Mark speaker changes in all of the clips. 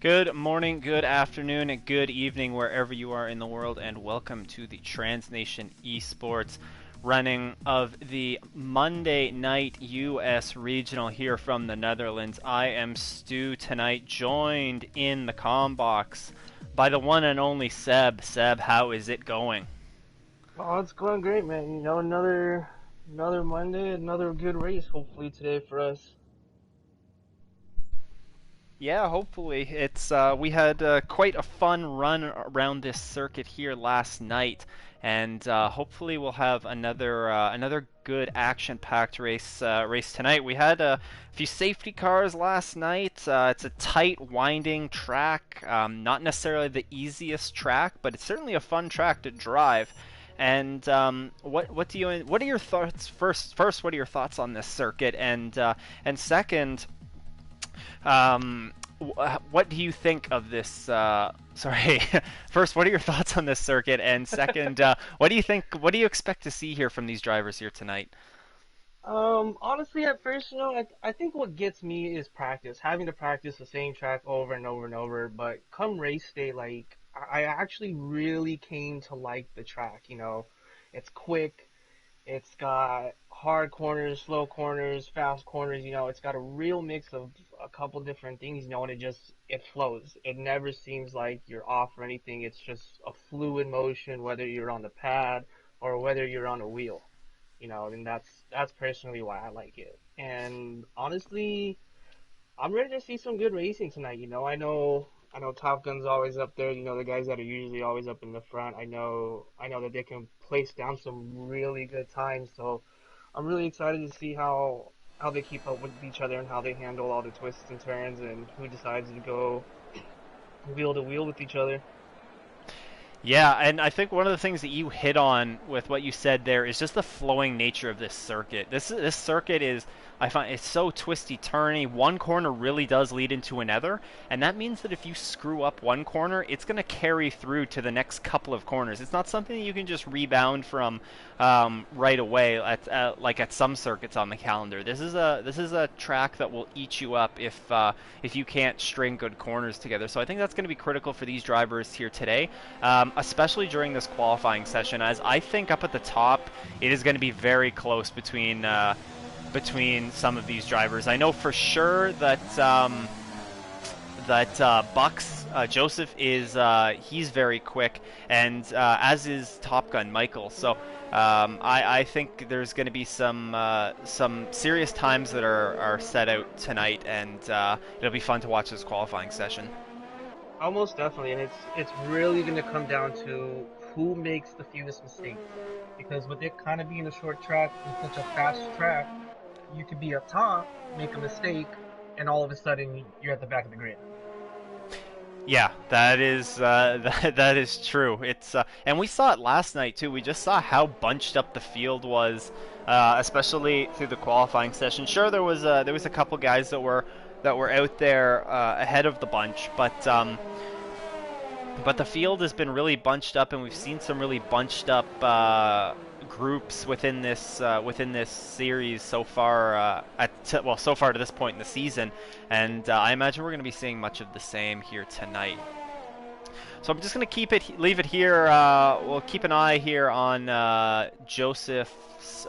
Speaker 1: Good morning, good afternoon, and good evening wherever you are in the world, and welcome to the Transnation Esports running of the Monday night US Regional here from the Netherlands. I am Stu tonight, joined in the comm box by the one and only Seb. Seb, how is it going?
Speaker 2: Oh, it's going great, man. Another Monday, another good race hopefully today for us.
Speaker 1: Yeah, hopefully. It's we had quite a fun run around this circuit here last night, and hopefully we'll have another good action-packed race tonight. We had a few safety cars last night. It's a tight, winding track, not necessarily the easiest track, but it's certainly a fun track to drive. And what are your thoughts first? What are your thoughts on this circuit? And second, what do you think of this? Sorry. First, what are your thoughts on this circuit? And second, what do you think? What do you expect to see here from these drivers here tonight?
Speaker 2: Honestly, at first, I think what gets me is practice, having to practice the same track over and over and over. But come race day, I actually really came to like the track. It's quick. It's got hard corners, slow corners, fast corners. It's got a real mix of a couple different things. And it flows. It never seems like you're off or anything. It's just a fluid motion, whether you're on the pad or whether you're on a wheel. And that's personally why I like it. And honestly, I'm ready to see some good racing tonight. I know Top Gun's always up there. The guys that are usually always up in the front. I know that they can place down some really good times. So I'm really excited to see how they keep up with each other and how they handle all the twists and turns and who decides to go wheel to wheel with each other.
Speaker 1: Yeah, and I think one of the things that you hit on with what you said there is just the flowing nature of this circuit. This circuit is, I find it's so twisty turny. One corner really does lead into another, and that means that if you screw up one corner, it's going to carry through to the next couple of corners. It's not something that you can just rebound from right away like at some circuits on the calendar. This is a track that will eat you up if you can't string good corners together. So I think that's going to be critical for these drivers here today. Especially during this qualifying session, as I think up at the top, it is going to be very close between some of these drivers. I know for sure that Bucks Joseph is he's very quick, and as is Top Gun Michael. So I think there's going to be some serious times that are set out tonight, and it'll be fun to watch this qualifying session.
Speaker 2: Almost definitely, and it's really going to come down to who makes the fewest mistakes. Because with it kind of being a short track and such a fast track, you could be up top, make a mistake, and all of a sudden you're at the back of the grid.
Speaker 1: Yeah, that is that is true. It's and we saw it last night too. We just saw how bunched up the field was, especially through the qualifying session. Sure, there was a couple guys that were out there ahead of the bunch, but the field has been really bunched up, and we've seen some really bunched up groups within this series so far so far to this point in the season, and I imagine we're going to be seeing much of the same here tonight. So I'm just going to leave it here. We'll keep an eye here on Joseph's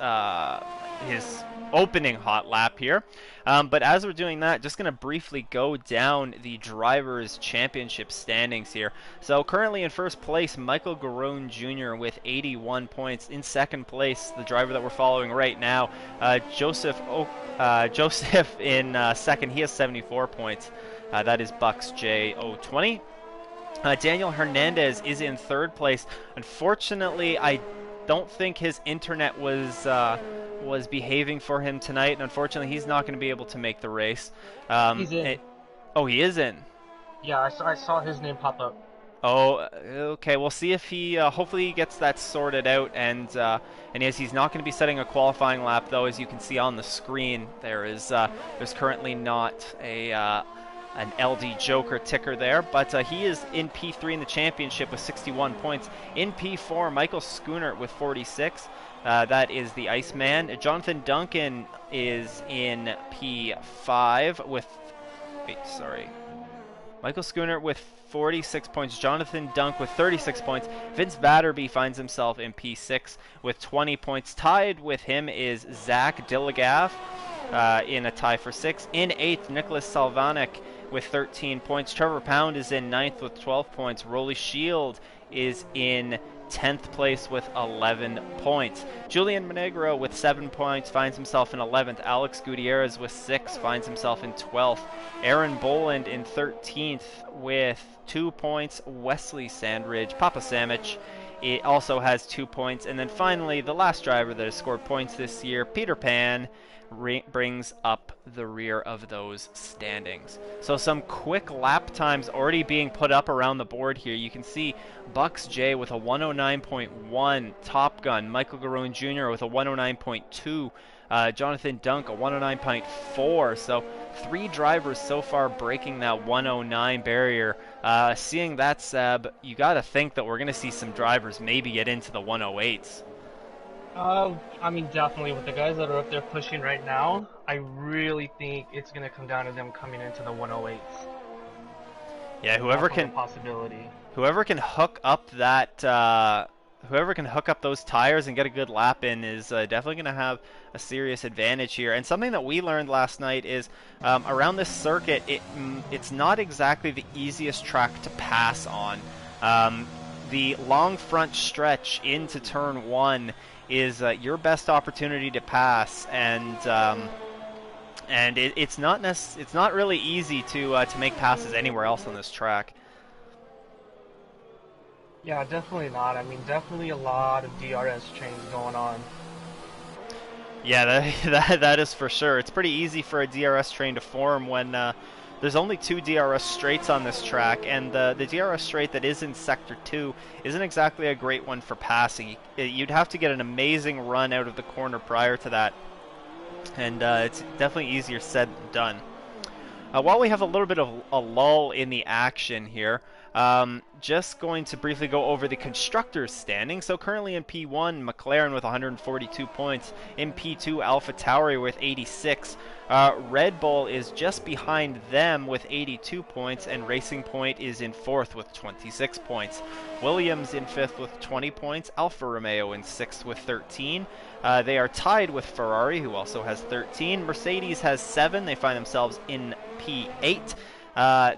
Speaker 1: his opening hot lap here. But as we're doing that, just going to briefly go down the Drivers' Championship standings here. So currently in first place, Michael Garone Jr. with 81 points. In second place, the driver that we're following right now, Joseph in second. He has 74 points. That is Bucks J020. Daniel Hernandez is in third place. Unfortunately, I don't think his internet was behaving for him tonight, and unfortunately, he's not going to be able to make the race.
Speaker 2: He's in.
Speaker 1: Oh, he is in.
Speaker 2: Yeah, I saw his name pop up.
Speaker 1: Oh, okay. We'll see if he. Hopefully, he gets that sorted out, and yes, he's not going to be setting a qualifying lap, though. As you can see on the screen, there's currently not an LD Joker ticker there, but he is in P3 in the championship with 61 points. In P4, Michael Schooner with 46. That is the Iceman. Jonathan Duncan is in P5 with... Wait, sorry. Michael Schooner with 46 points. Jonathan Dunk with 36 points. Vince Batterby finds himself in P6 with 20 points. Tied with him is Zach Dillagaff in a tie for 6. In 8th, Nicholas Salvanik with 13 points. Trevor Pound is in 9th with 12 points. Rolly Shield is in 10th place with 11 points. Julian Monegro with 7 points finds himself in 11th. Alex Gutierrez with 6 finds himself in 12th. Aaron Boland in 13th with 2 points. Wesley Sandridge, Papa Samic, it also has 2 points. And then finally, the last driver that has scored points this year, Peter Pan, brings up the rear of those standings. So some quick lap times already being put up around the board here. You can see Bucks J with a 109.1, Top Gun, Michael Garone Jr. with a 109.2, Jonathan Dunk a 109.4. So 3 drivers so far breaking that 109 barrier. Seeing that, Seb, you got to think that we're going to see some drivers maybe get into the 108s.
Speaker 2: I mean, definitely with the guys that are up there pushing right now, I really think it's going to come down to them coming into the 108s.
Speaker 1: Yeah, whoever can hook up that whoever can hook up those tires and get a good lap in is definitely going to have a serious advantage here. And something that we learned last night is around this circuit, it's not exactly the easiest track to pass on. The long front stretch into turn 1 is your best opportunity to pass, and it's not really easy to make passes anywhere else on this track.
Speaker 2: Yeah, definitely not. I mean, definitely a lot of DRS trains going on.
Speaker 1: Yeah, that is for sure. It's pretty easy for a DRS train to form when there's only 2 DRS straights on this track, and the DRS straight that is in Sector 2 isn't exactly a great one for passing. You'd have to get an amazing run out of the corner prior to that, and it's definitely easier said than done. While we have a little bit of a lull in the action here, just going to briefly go over the constructors standing. So currently in P1, McLaren with 142 points. In P2, AlphaTauri with 86. Red Bull is just behind them with 82 points, and Racing Point is in 4th with 26 points. Williams in 5th with 20 points. Alfa Romeo in 6th with 13. They are tied with Ferrari, who also has 13. Mercedes has 7. They find themselves in P8.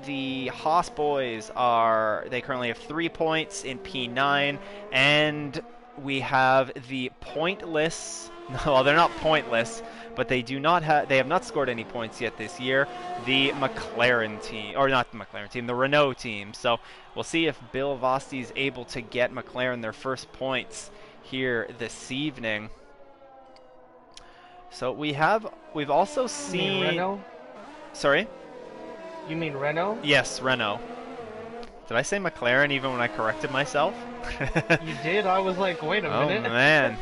Speaker 1: The Haas boys they currently have 3 points in P9, and we have the pointless, well, they're not pointless, but they have not scored any points yet this year, the McLaren team, or not the McLaren team, the Renault team. So we'll see if Bill Vosti is able to get McLaren their first points here this evening. So we've also seen...
Speaker 2: You mean Renault?
Speaker 1: Sorry?
Speaker 2: You mean Renault?
Speaker 1: Yes, Renault. Did I say McLaren even when I corrected myself?
Speaker 2: You did? I was like, wait a minute.
Speaker 1: Oh, man.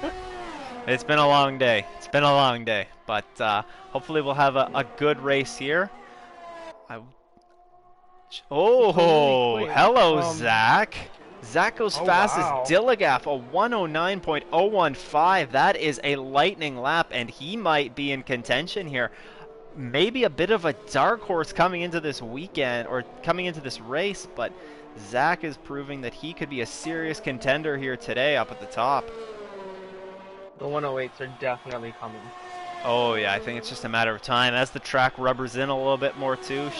Speaker 1: It's been a long day. It's been a long day. But hopefully we'll have a good race here. Hello, Zach. Zach goes fast as Dillagaff, a 109.015. That is a lightning lap, and he might be in contention here. Maybe a bit of a dark horse coming into this weekend, or coming into this race, but Zach is proving that he could be a serious contender here today up at the top.
Speaker 2: The 108s are definitely coming.
Speaker 1: Oh yeah, I think it's just a matter of time. As the track rubbers in a little bit more too,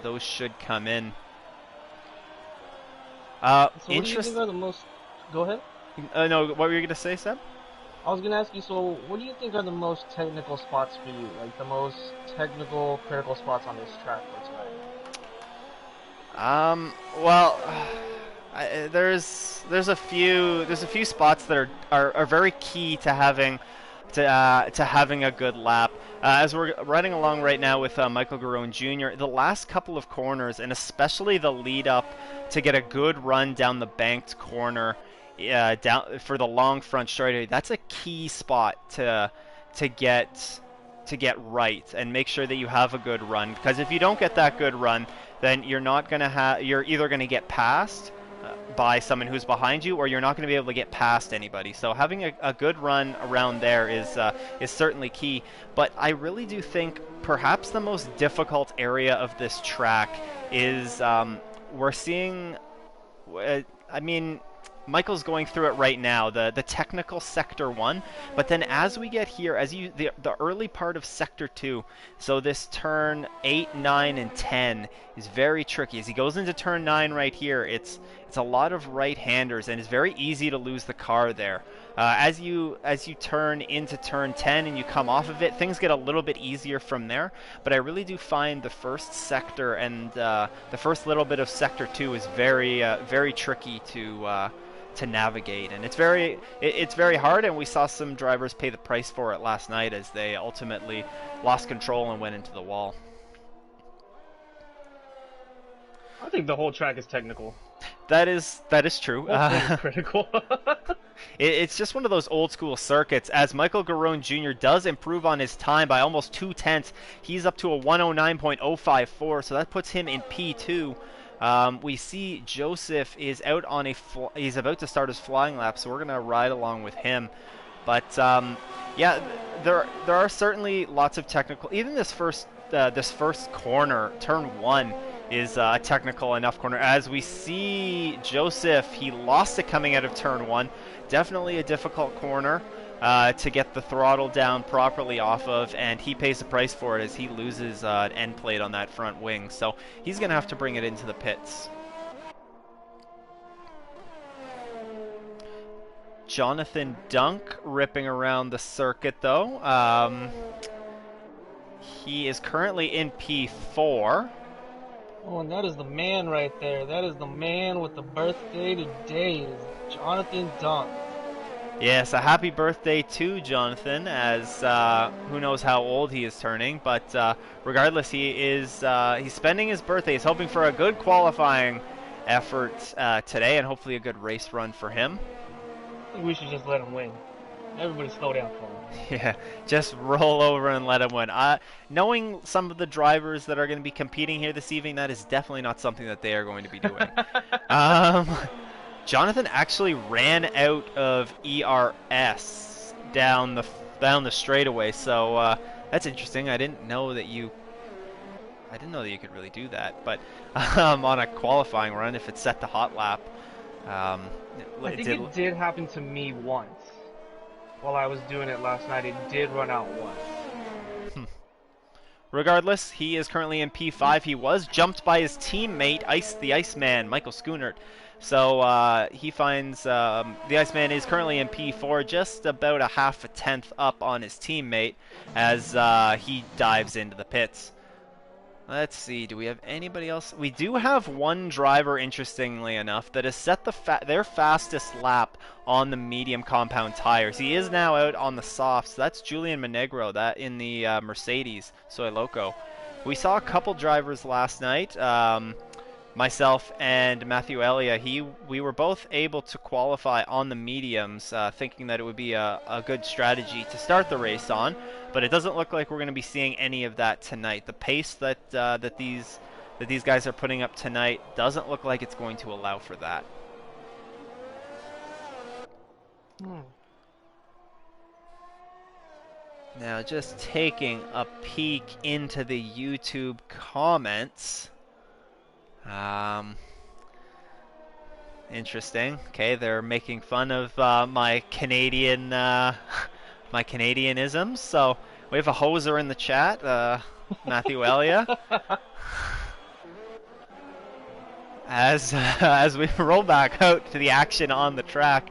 Speaker 1: those should come in.
Speaker 2: So what do you think are the most... Go ahead.
Speaker 1: No, what were you going to say, Seb?
Speaker 2: I was going to ask you, so what do you think are the most technical spots for you? Like the most technical, critical spots on this track for tonight?
Speaker 1: Well, there's a few spots that are very key to having a good lap. As we're running along right now with Michael Garone Jr., the last couple of corners, and especially the lead up to get a good run down the banked corner, down for the long front straight, that's a key spot to get right and make sure that you have a good run. Because if you don't get that good run, then you're either going to get passed by someone who's behind you, or you're not going to be able to get past anybody. So having a good run around there is certainly key. But I really do think perhaps the most difficult area of this track is we're seeing. I mean, Michael's going through it right now, the technical sector 1, but then as we get here, the early part of sector 2, so this turn 8, 9, and 10 is very tricky. As he goes into turn 9 right here, it's a lot of right-handers, and it's very easy to lose the car there. As you turn into turn 10 and you come off of it, things get a little bit easier from there, but I really do find the first sector and the first little bit of sector 2 is very tricky to navigate, and it's very hard, and we saw some drivers pay the price for it last night as they ultimately lost control and went into the wall.
Speaker 2: I think the whole track is technical.
Speaker 1: That is true.
Speaker 2: Critical.
Speaker 1: It's just one of those old school circuits. As Michael Garone Jr. does improve on his time by almost 0.2, he's up to a 109.054, so that puts him in P2. We see Joseph is out on he's about to start his flying lap, so we're gonna ride along with him. But yeah, there are certainly lots of technical. Even this first corner, turn 1, is a technical enough corner. As we see Joseph, he lost it coming out of turn 1. Definitely a difficult corner to get the throttle down properly off of, and he pays the price for it as he loses an end plate on that front wing. So he's going to have to bring it into the pits. Jonathan Dunk ripping around the circuit, though. He is currently in P4.
Speaker 2: Oh, and that is the man right there. That is the man with the birthday today. It is Jonathan Dunk.
Speaker 1: Yes, a happy birthday to Jonathan, as who knows how old he is turning, but regardless, he's spending his birthday. He's hoping for a good qualifying effort today, and hopefully a good race run for him.
Speaker 2: I think we should just let him win. Everybody slow down for him.
Speaker 1: Yeah, just roll over and let him win. Knowing some of the drivers that are going to be competing here this evening, that is definitely not something that they are going to be doing. Jonathan actually ran out of ERS down the straightaway, so that's interesting. I didn't know that you could really do that, but on a qualifying run, if it's set to hot lap,
Speaker 2: I think it did happen to me once. While I was doing it last night, it did run out once.
Speaker 1: Regardless, he is currently in P5. He was jumped by his teammate, the Iceman, Michael Schoonert. So he finds the Iceman is currently in P4, just about a half a tenth up on his teammate as he dives into the pits. Let's see, do we have anybody else? We do have one driver, interestingly enough, that has set their fastest lap on the medium compound tires. He is now out on the softs. That's Julian Monegro, that in the Mercedes Soy Loco. We saw a couple drivers last night. Myself and Matthew Elia, we were both able to qualify on the mediums, thinking that it would be a good strategy to start the race on, but it doesn't look like we're going to be seeing any of that tonight. The pace that these guys are putting up tonight doesn't look like it's going to allow for that. Now, just taking a peek into the YouTube comments. Interesting. Okay, they're making fun of my Canadian, my Canadianisms. So we have a hoser in the chat, Matthew Elia. As we roll back out to the action on the track,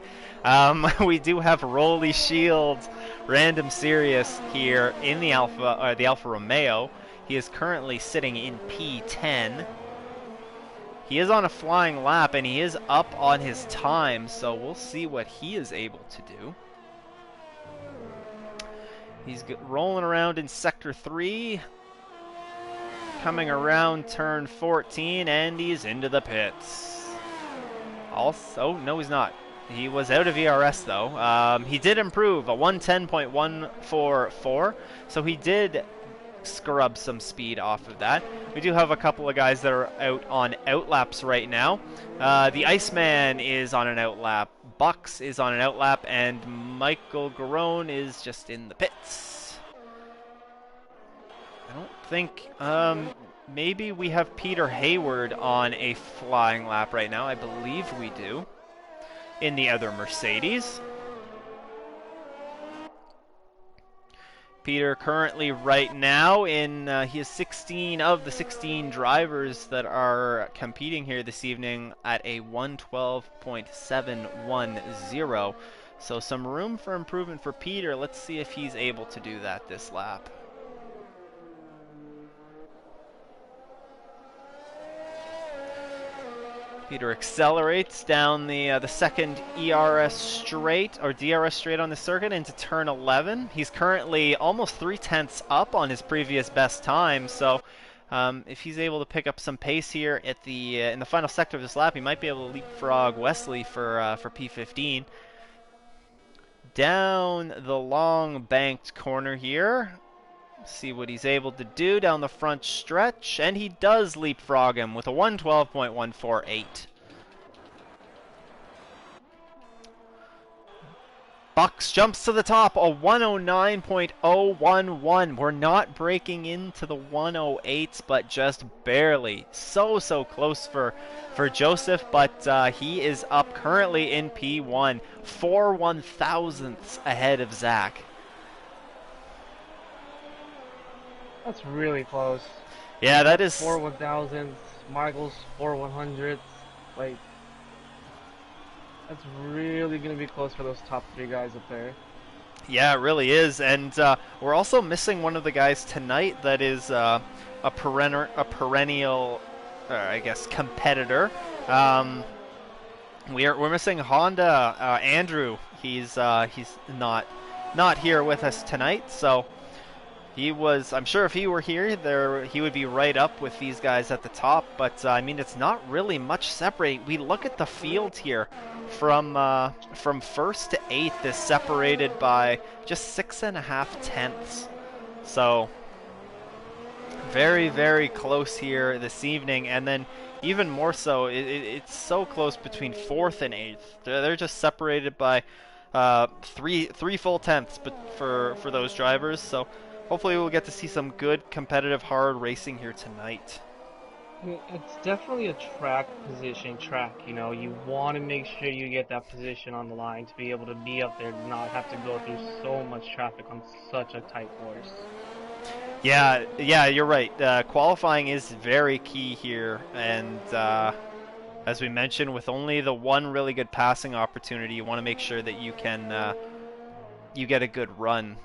Speaker 1: we do have Rolly Shields, Random Serious here in the Alfa Romeo. He is currently sitting in P10. He is on a flying lap, and he is up on his time, so we'll see what he is able to do. He's rolling around in Sector 3, coming around turn 14, and he's into the pits. Also, no, he's not. He was out of ERS, though. He did improve, a 110.144, so he did scrub some speed off of that. We do have a couple of guys that are out on outlaps right now. The Iceman is on an outlap, Bucks is on an outlap, and Michael Garone is just in the pits. I don't think, maybe we have Peter Hayward on a flying lap right now. I believe we do, in the other Mercedes. Peter currently right now in, he is 16 of the 16 drivers that are competing here this evening at a 112.710. So some room for improvement for Peter. Let's see if he's able to do that this lap. Peter accelerates down the second ERS straight, or DRS straight on the circuit into turn 11. He's currently almost 0.3 up on his previous best time, so if he's able to pick up some pace here at the in the final sector of this lap, he might be able to leapfrog Wesley for P15. Down the long banked corner here. See what he's able to do down the front stretch, and he does leapfrog him with a 112.148. Bucks jumps to the top, a 109.011. We're not breaking into the 108s, but just barely. So close for Joseph, but he is up currently in P1, 4 1,000ths ahead of Zach.
Speaker 2: That's really close.
Speaker 1: Yeah, that is
Speaker 2: 4 1,000ths. Michael's 4 100ths. Like, that's really gonna be close for those top 3 guys up there.
Speaker 1: Yeah, it really is, and we're also missing one of the guys tonight that is a perennial, I guess, competitor. We're missing Honda Andrew. He's not here with us tonight, so. He was, I'm sure if he were here, he would be right up with these guys at the top, but I mean, it's not really much separating. We look at the field here, from first to 8th is separated by just 6.5 tenths. So, very close here this evening, and then even more so, it's so close between 4th and 8th. They're just separated by three full tenths, but for those drivers, so. Hopefully we'll get to see some good, competitive, hard racing here tonight.
Speaker 2: It's definitely a track position track, you know. You want to make sure you get that position on the line to be able to be up there and not have to go through so much traffic on such a tight course.
Speaker 1: Yeah, you're right. Qualifying is very key here, and as we mentioned, with only the one really good passing opportunity, you want to make sure that you can you get a good run.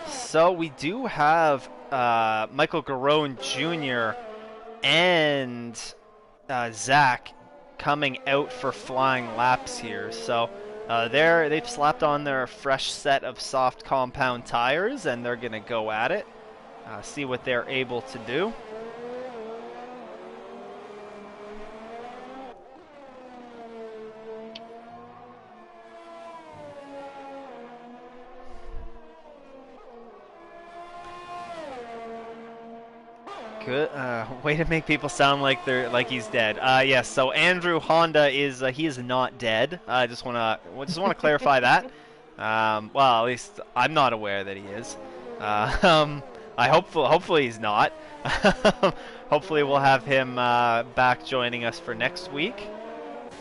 Speaker 1: So we do have Michael Garone Jr. and Zach coming out for flying laps here. So they've slapped on their fresh set of soft compound tires, and they're going to go at it, see what they're able to do. Good. Way to make people sound like he's dead. Yes. So Andrew Honda is he is not dead. I just wanna clarify that. Well, at least I'm not aware that he is. Hopefully he's not. Hopefully we'll have him back joining us for next week.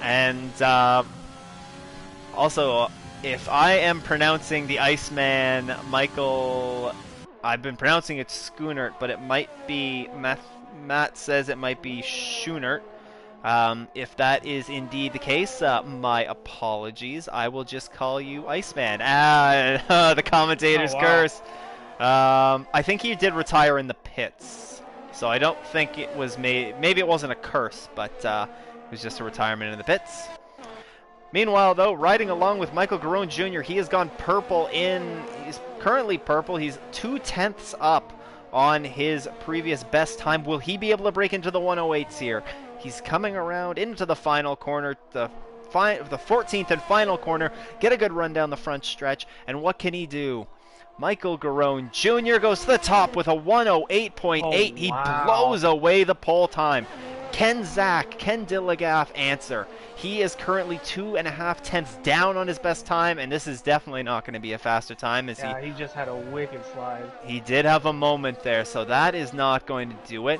Speaker 1: And also, if I am pronouncing the Iceman Michael. I've been pronouncing it Schoonert, but it might be, Matt says it might be Schoonert. If that is indeed the case, my apologies. I will just call you Iceman. The commentator's curse. I think he did retire in the pits, so I don't think it was maybe it wasn't a curse, but it was just a retirement in the pits. Meanwhile, though, riding along with Michael Garone Jr., he has gone purple he's currently purple. He's 2 tenths up on his previous best time. Will he be able to break into the 108s here? He's coming around into the final corner, the 14th and final corner, get a good run down the front stretch, and what can he do? Michael Garone Jr. goes to the top with a
Speaker 2: Oh
Speaker 1: 108.8. He
Speaker 2: wow.
Speaker 1: blows away the pole time. Ken Dillagaff answer. He is currently 2.5 tenths down on his best time, and this is definitely not going to be a faster time as
Speaker 2: Yeah, he just had a wicked slide.
Speaker 1: he did have a moment there, so that is not going to do it.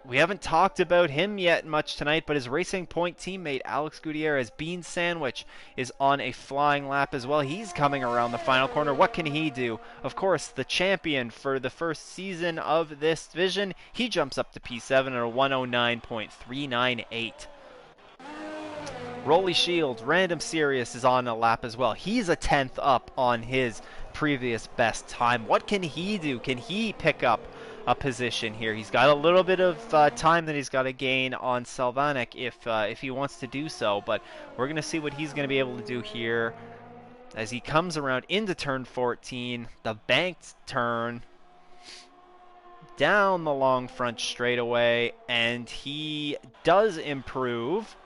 Speaker 1: We haven't talked about him yet much tonight, but his Racing Point teammate Alex Gutierrez Bean Sandwich is on a flying lap as well. He's coming around the final corner. What can he do? Of course, the champion for the first season of this division, he jumps up to P7 at a 109.398. Rolly Shields, Random Sirius is on a lap as well. He's a 10th up on his previous best time. What can he do? Can he pick up a position here? He's got a little bit of time that he's got to gain on Salvanik if he wants to do so, but we're going to see what he's going to be able to do here as he comes around into turn 14, the banked turn, down the long front straightaway, and he does improve,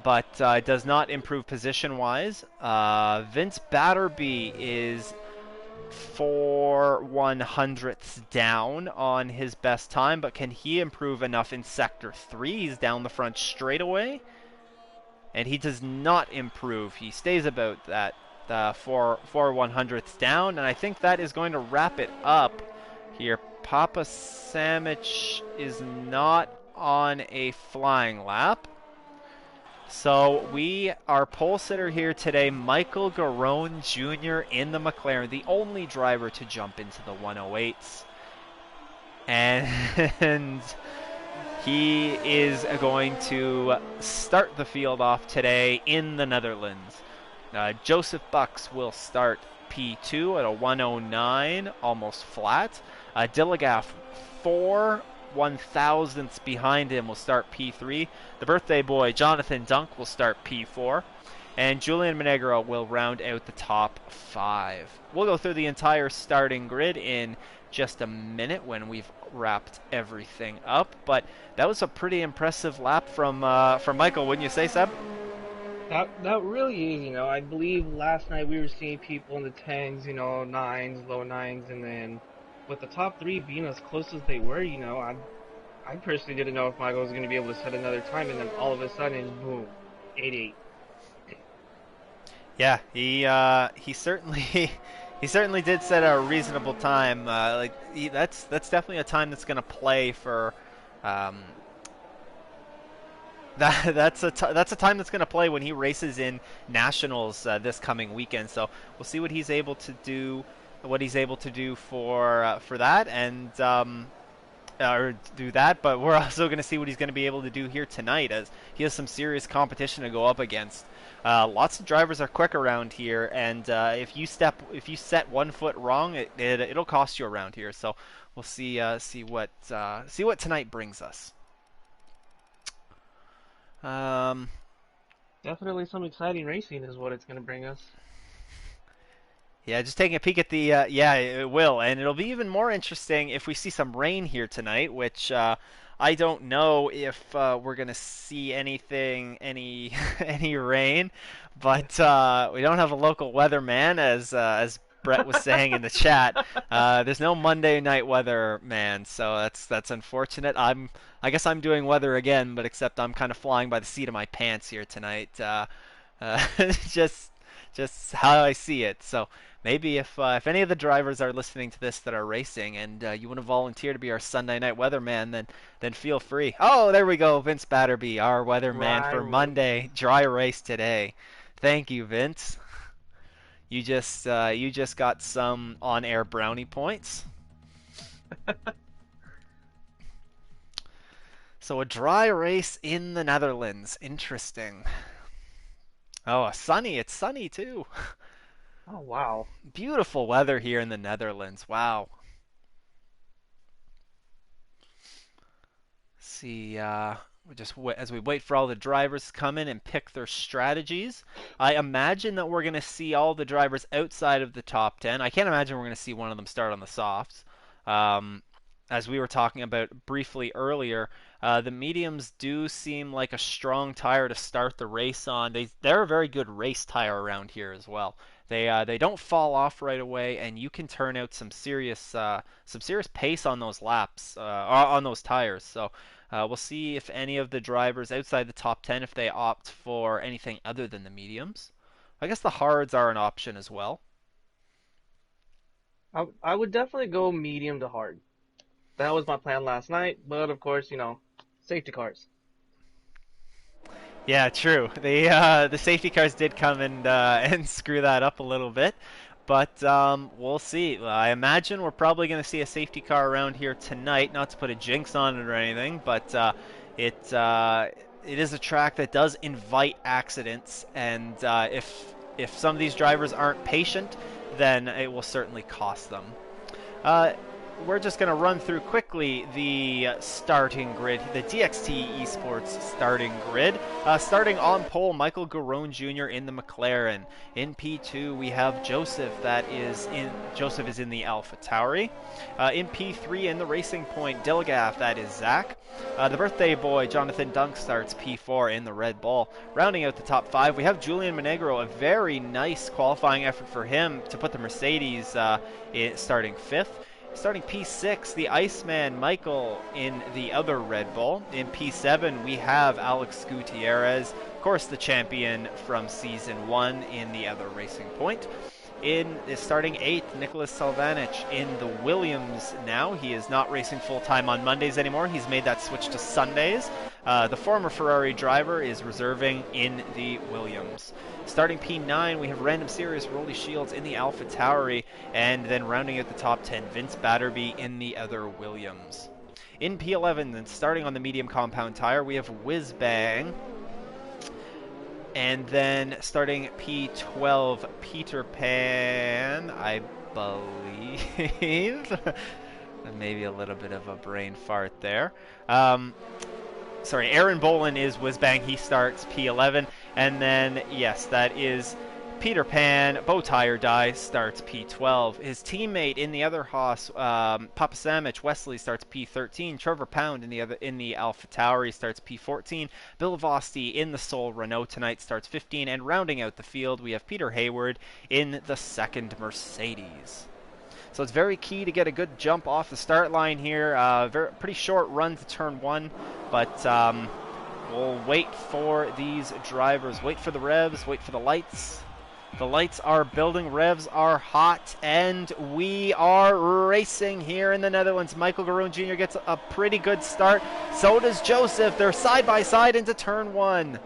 Speaker 1: but does not improve position-wise. Vince Batterby is 4/100ths down on his best time, but can he improve enough in Sector 3? He's down the front straightaway, and he does not improve. He stays about that 4/100ths down, and I think that is going to wrap it up here. Papa Samic is not on a flying lap. So our pole sitter here today, Michael Garone Jr. in the McLaren, the only driver to jump into the 108s. And he is going to start the field off today in the Netherlands. Joseph Bucks will start P2 at a 109, almost flat. Dillagaff 4/1000ths behind him will start P3. The birthday boy, Jonathan Dunk, will start P4. And Julian Monegro will round out the top 5. We'll go through the entire starting grid in just a minute when we've wrapped everything up. But that was a pretty impressive lap from Michael, wouldn't you say, Seb?
Speaker 2: That really is, I believe last night we were seeing people in the tens, nines, low nines, and then with the top three being as close as they were, I personally didn't know if Michael was going to be able to set another time, and then all of a sudden, boom, 88.
Speaker 1: Yeah, he certainly he certainly did set a reasonable time. That's definitely a time that's going to play for. That's a time that's going to play when he races in nationals this coming weekend. So we'll see what he's able to do, for that, and or do that. But we're also going to see what he's going to be able to do here tonight, as he has some serious competition to go up against. Lots of drivers are quick around here, and if you set 1 foot wrong, it'll cost you around here. So we'll see what tonight brings us.
Speaker 2: Definitely some exciting racing is what it's going to bring us.
Speaker 1: Yeah, just taking a peek at the yeah, it will, and it'll be even more interesting if we see some rain here tonight, which I don't know if we're gonna see any any rain, but we don't have a local weatherman, as Brett was saying in the chat. There's no Monday night weather man, so that's unfortunate. I guess I'm doing weather again, but except I'm kind of flying by the seat of my pants here tonight. Just how I see it. So maybe if any of the drivers are listening to this that are racing, and you want to volunteer to be our Sunday night weatherman, then feel free. Oh, there we go, Vince Batterby, our weatherman for Monday. Dry race today. Thank you, Vince. You just got some on-air brownie points. So a dry race in the Netherlands. Interesting. Oh, sunny. It's sunny too.
Speaker 2: Oh, wow.
Speaker 1: Beautiful weather here in the Netherlands. Wow. Let's see, as we wait for all the drivers to come in and pick their strategies, I imagine that we're going to see all the drivers outside of the top 10. I can't imagine we're going to see one of them start on the softs. As we were talking about briefly earlier, the mediums do seem like a strong tire to start the race on. They're a very good race tire around here as well. They don't fall off right away, and you can turn out some serious pace on those laps, on those tires. So we'll see if any of the drivers outside the top 10, if they opt for anything other than the mediums. I guess the hards are an option as well.
Speaker 2: I would definitely go medium to hard. That was my plan last night, but of course, safety cars.
Speaker 1: Yeah, true. The safety cars did come and and screw that up a little bit, but we'll see. I imagine we're probably going to see a safety car around here tonight. Not to put a jinx on it or anything, but it is a track that does invite accidents, and if some of these drivers aren't patient, then it will certainly cost them. We're just going to run through quickly the starting grid, the DXT Esports starting grid. Starting on pole, Michael Garone Jr. in the McLaren. In P2, we have Joseph. Joseph is in the AlphaTauri. In P3, in the Racing Point, Dilgaf, that is Zach. The birthday boy, Jonathan Dunk, starts P4 in the Red Bull. Rounding out the top 5, we have Julian Monegro. A very nice qualifying effort for him to put the Mercedes starting 5th. Starting P6, the Iceman Michael in the other Red Bull. In P7, we have Alex Gutierrez, of course the champion from Season 1 in the other Racing Point. Starting 8th, Nicholas Salvanich in the Williams now. He is not racing full-time on Mondays anymore. He's made that switch to Sundays. The former Ferrari driver is reserving in the Williams. Starting P9, we have Random Serious Rolly Shields in the AlphaTauri, and then rounding out the top 10, Vince Batterby in the other Williams. In P11, then starting on the medium compound tire, we have Whizbang. And then starting P12, Peter Pan, I believe. Maybe a little bit of a brain fart there. Sorry, Aaron Bolin is Whizbang. He starts P11. And then, yes, that is Peter Pan, Bow Tie or Die, starts P12. His teammate in the other Haas, Papa Samich, Wesley, starts P13. Trevor Pound in the AlphaTauri starts P14. Bill Vosti in the Soul Renault tonight starts 15. And rounding out the field, we have Peter Hayward in the second Mercedes. So it's very key to get a good jump off the start line here. Pretty short run to turn 1, but we'll wait for these drivers. Wait for the revs, wait for the lights. The lights are building, revs are hot, and we are racing here in the Netherlands. Michael Garone Jr. gets a pretty good start. So does Joseph. They're side by side into turn 1.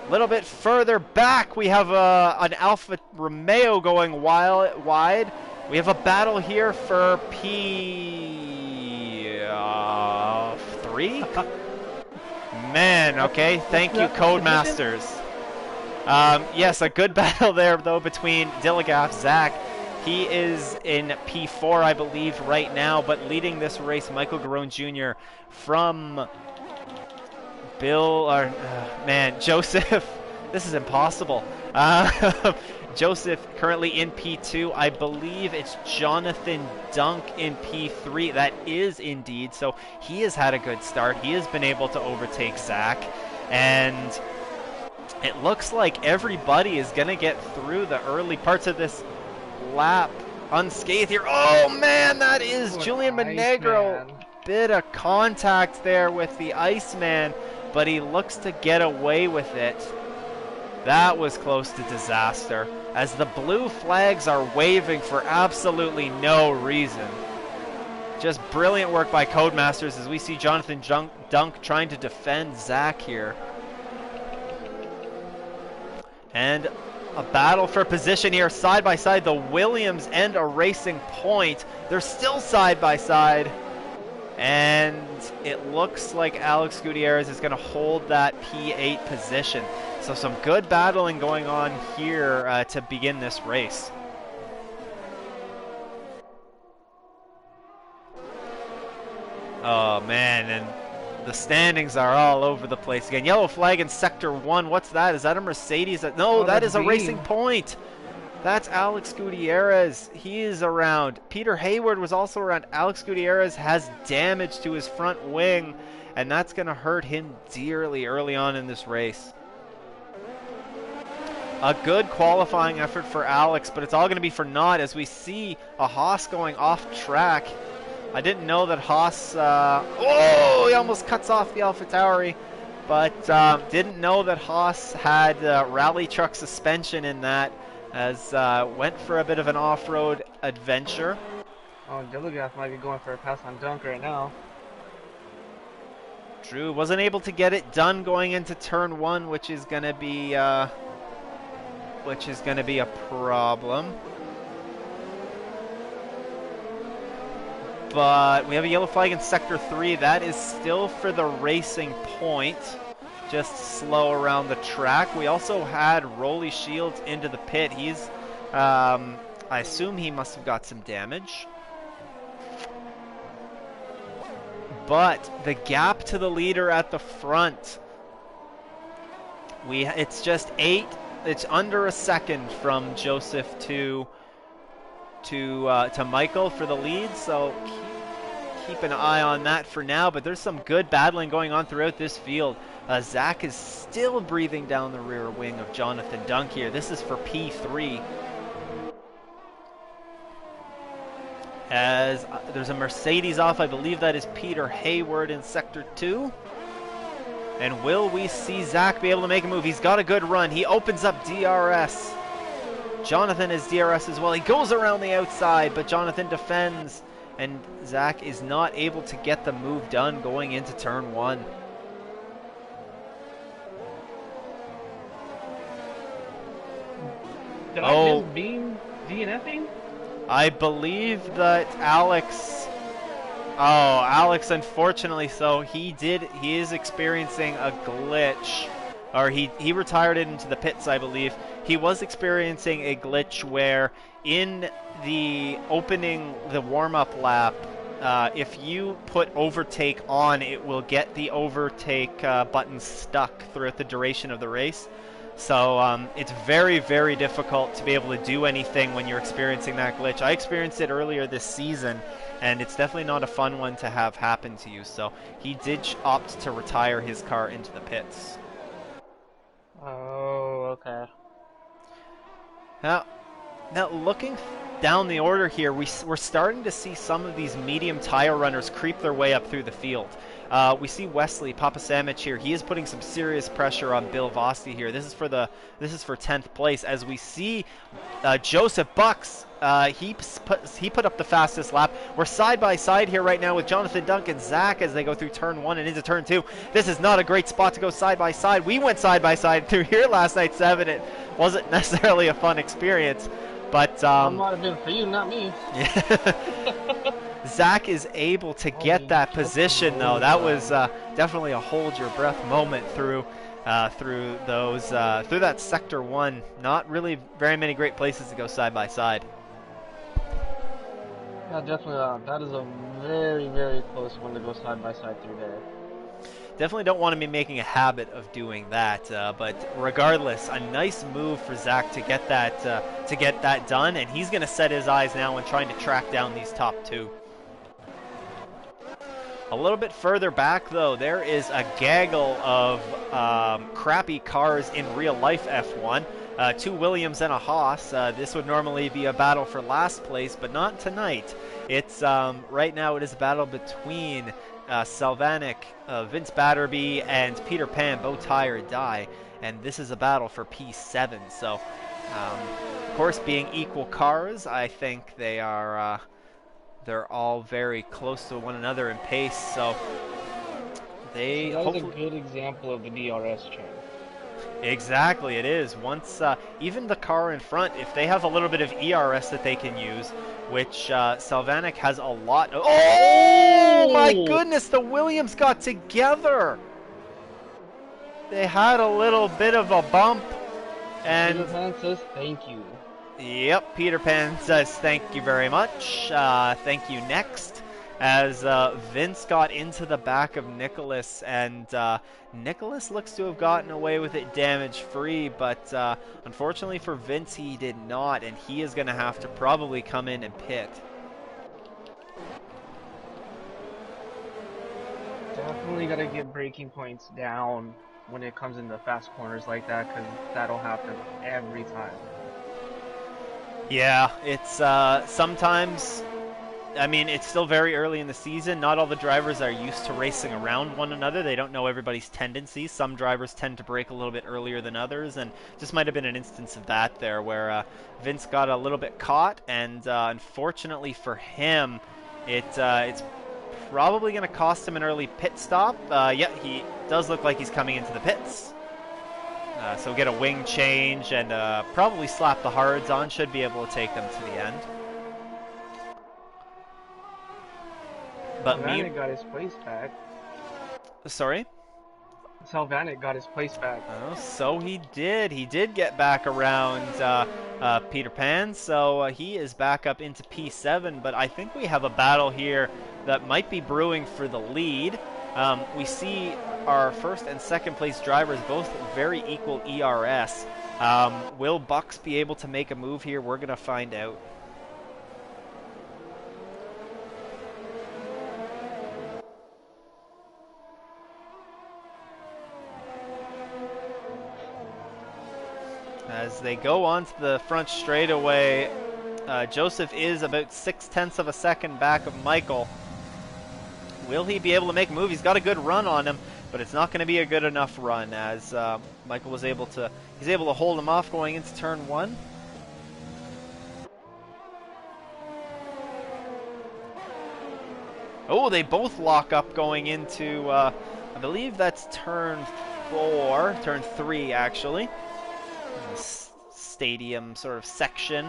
Speaker 1: A little bit further back, we have an Alfa Romeo going wide. We have a battle here for P3. Man, okay. Thank you, Codemasters. Yes, a good battle there, though, between Dilligaf, Zach. He is in P4, I believe, right now, but leading this race, Michael Garone Jr. from Joseph. This is impossible. Joseph currently in P2. I believe it's Jonathan Dunk in P3. That is indeed. So he has had a good start. He has been able to overtake Zach. And it looks like everybody is going to get through the early parts of this lap unscathed here. Oh, man, that is Julian Monegro. Bit of contact there with the Iceman, but he looks to get away with it. That was close to disaster, as the blue flags are waving for absolutely no reason. Just brilliant work by Codemasters as we see Jonathan Dunk trying to defend Zach here. And a battle for position here, side by side, the Williams and a Racing Point. They're still side by side. And it looks like Alex Gutierrez is going to hold that P8 position. So some good battling going on here to begin this race. Oh, man, and the standings are all over the place again. Yellow flag in Sector 1. What's that? Is that a Mercedes? No, that is a Racing Point. That's Alex Gutierrez. He is around. Peter Hayward was also around. Alex Gutierrez has damage to his front wing, and that's going to hurt him dearly early on in this race. A good qualifying effort for Alex, but it's all going to be for naught as we see a Haas going off track. I didn't know that Haas, oh, he almost cuts off the AlphaTauri, but didn't know that Haas had rally truck suspension in that, as went for a bit of an off-road adventure.
Speaker 2: Oh, Dilligath might be going for a pass on Dunk right now.
Speaker 1: Drew wasn't able to get it done going into turn 1, which is going to be a problem. But we have a yellow flag in Sector 3. That is still for the racing point. Just slow around the track. We also had Rolly Shields into the pit. He's, I assume he must have got some damage. But the gap to the leader at the front, it's just 8. It's under a second from Joseph to Michael for the lead. So keep an eye on that for now. But there's some good battling going on throughout this field. Zach is still breathing down the rear wing of Jonathan Dunk here. This is for P3. As there's a Mercedes off, I believe that is Peter Hayward in Sector 2. And will we see Zach be able to make a move? He's got a good run. He opens up DRS. Jonathan is DRS as well. He goes around the outside, but Jonathan defends. And Zach is not able to get the move done going into turn 1.
Speaker 2: Did I miss Beam DNFing?
Speaker 1: I believe that Alex... Oh, Alex, unfortunately, so he is experiencing a glitch. Or he retired it into the pits, I believe. He was experiencing a glitch where in the warm-up lap, if you put overtake on, it will get the overtake button stuck throughout the duration of the race. So it's very, very difficult to be able to do anything when you're experiencing that glitch. I experienced it earlier this season, and it's definitely not a fun one to have happen to you. So he did opt to retire his car into the pits.
Speaker 2: Oh, okay.
Speaker 1: Now looking down the order here, we're starting to see some of these medium tire runners creep their way up through the field. We see Wesley Papasamich here. He is putting some serious pressure on Bill Vosti here. This is for 10th place. As we see Joseph Bucks, he put up the fastest lap. We're side by side here right now with Jonathan Dunk and Zach as they go through turn 1 and into turn 2. This is not a great spot to go side by side. We went side by side through here last night, 7. It wasn't necessarily a fun experience, but
Speaker 2: it might have been for you, not me.
Speaker 1: Zach is able to get that position, though. That was definitely a hold your breath moment through that Sector 1. Not really very many great places to go side by side.
Speaker 2: Yeah, definitely. That is a very, very close one to go side by side through there.
Speaker 1: Definitely don't want to be making a habit of doing that, but regardless, a nice move for Zach to get that done, and he's going to set his eyes now on trying to track down these top 2. A little bit further back, though, there is a gaggle of crappy cars in real life F1. 2 Williams and a Haas. This would normally be a battle for last place, but not tonight. It's right now it is a battle between Salvanik, Vince Batterby, and Peter Pan, both tie or die, and this is a battle for P7. So, of course, being equal cars, I think they are they're all very close to one another in pace. So they
Speaker 2: that is a good example of the DRS chain.
Speaker 1: Exactly, it is. Once even the car in front, if they have a little bit of ERS that they can use, which Salvanik has a lot of... Oh my goodness, the Williams got together! They had a little bit of a bump, and...
Speaker 2: Peter Pan says thank you.
Speaker 1: Yep, Peter Pan says thank you very much. Thank you next. As Vince got into the back of Nicholas, and Nicholas looks to have gotten away with it damage-free, but unfortunately for Vince, he did not, and he is going to have to probably come in and pit.
Speaker 2: Definitely got to get braking points down when it comes into fast corners like that, because that'll happen every time.
Speaker 1: Yeah, it's sometimes. I mean, it's still very early in the season. Not all the drivers are used to racing around one another. They don't know everybody's tendencies. Some drivers tend to break a little bit earlier than others, and just might have been an instance of that there where Vince got a little bit caught, and unfortunately for him, it's probably going to cost him an early pit stop. Yeah, he does look like he's coming into the pits. So get a wing change and probably slap the hards on. Should be able to take them to the end. But
Speaker 2: Salvanik got his place back.
Speaker 1: Sorry?
Speaker 2: Salvanik got his place back.
Speaker 1: Oh, so he did. He did get back around Peter Pan, so he is back up into P7, but I think we have a battle here that might be brewing for the lead. We see our first and second place drivers both very equal ERS. Will Bucks be able to make a move here? We're going to find out. As they go onto the front straightaway, Joseph is about 0.6 of a second back of Michael. Will he be able to make a move? He's got a good run on him, but it's not going to be a good enough run as Michael was able to, he's able to hold him off going into turn one. Oh, they both lock up going into, I believe that's turn three actually. Stadium sort of section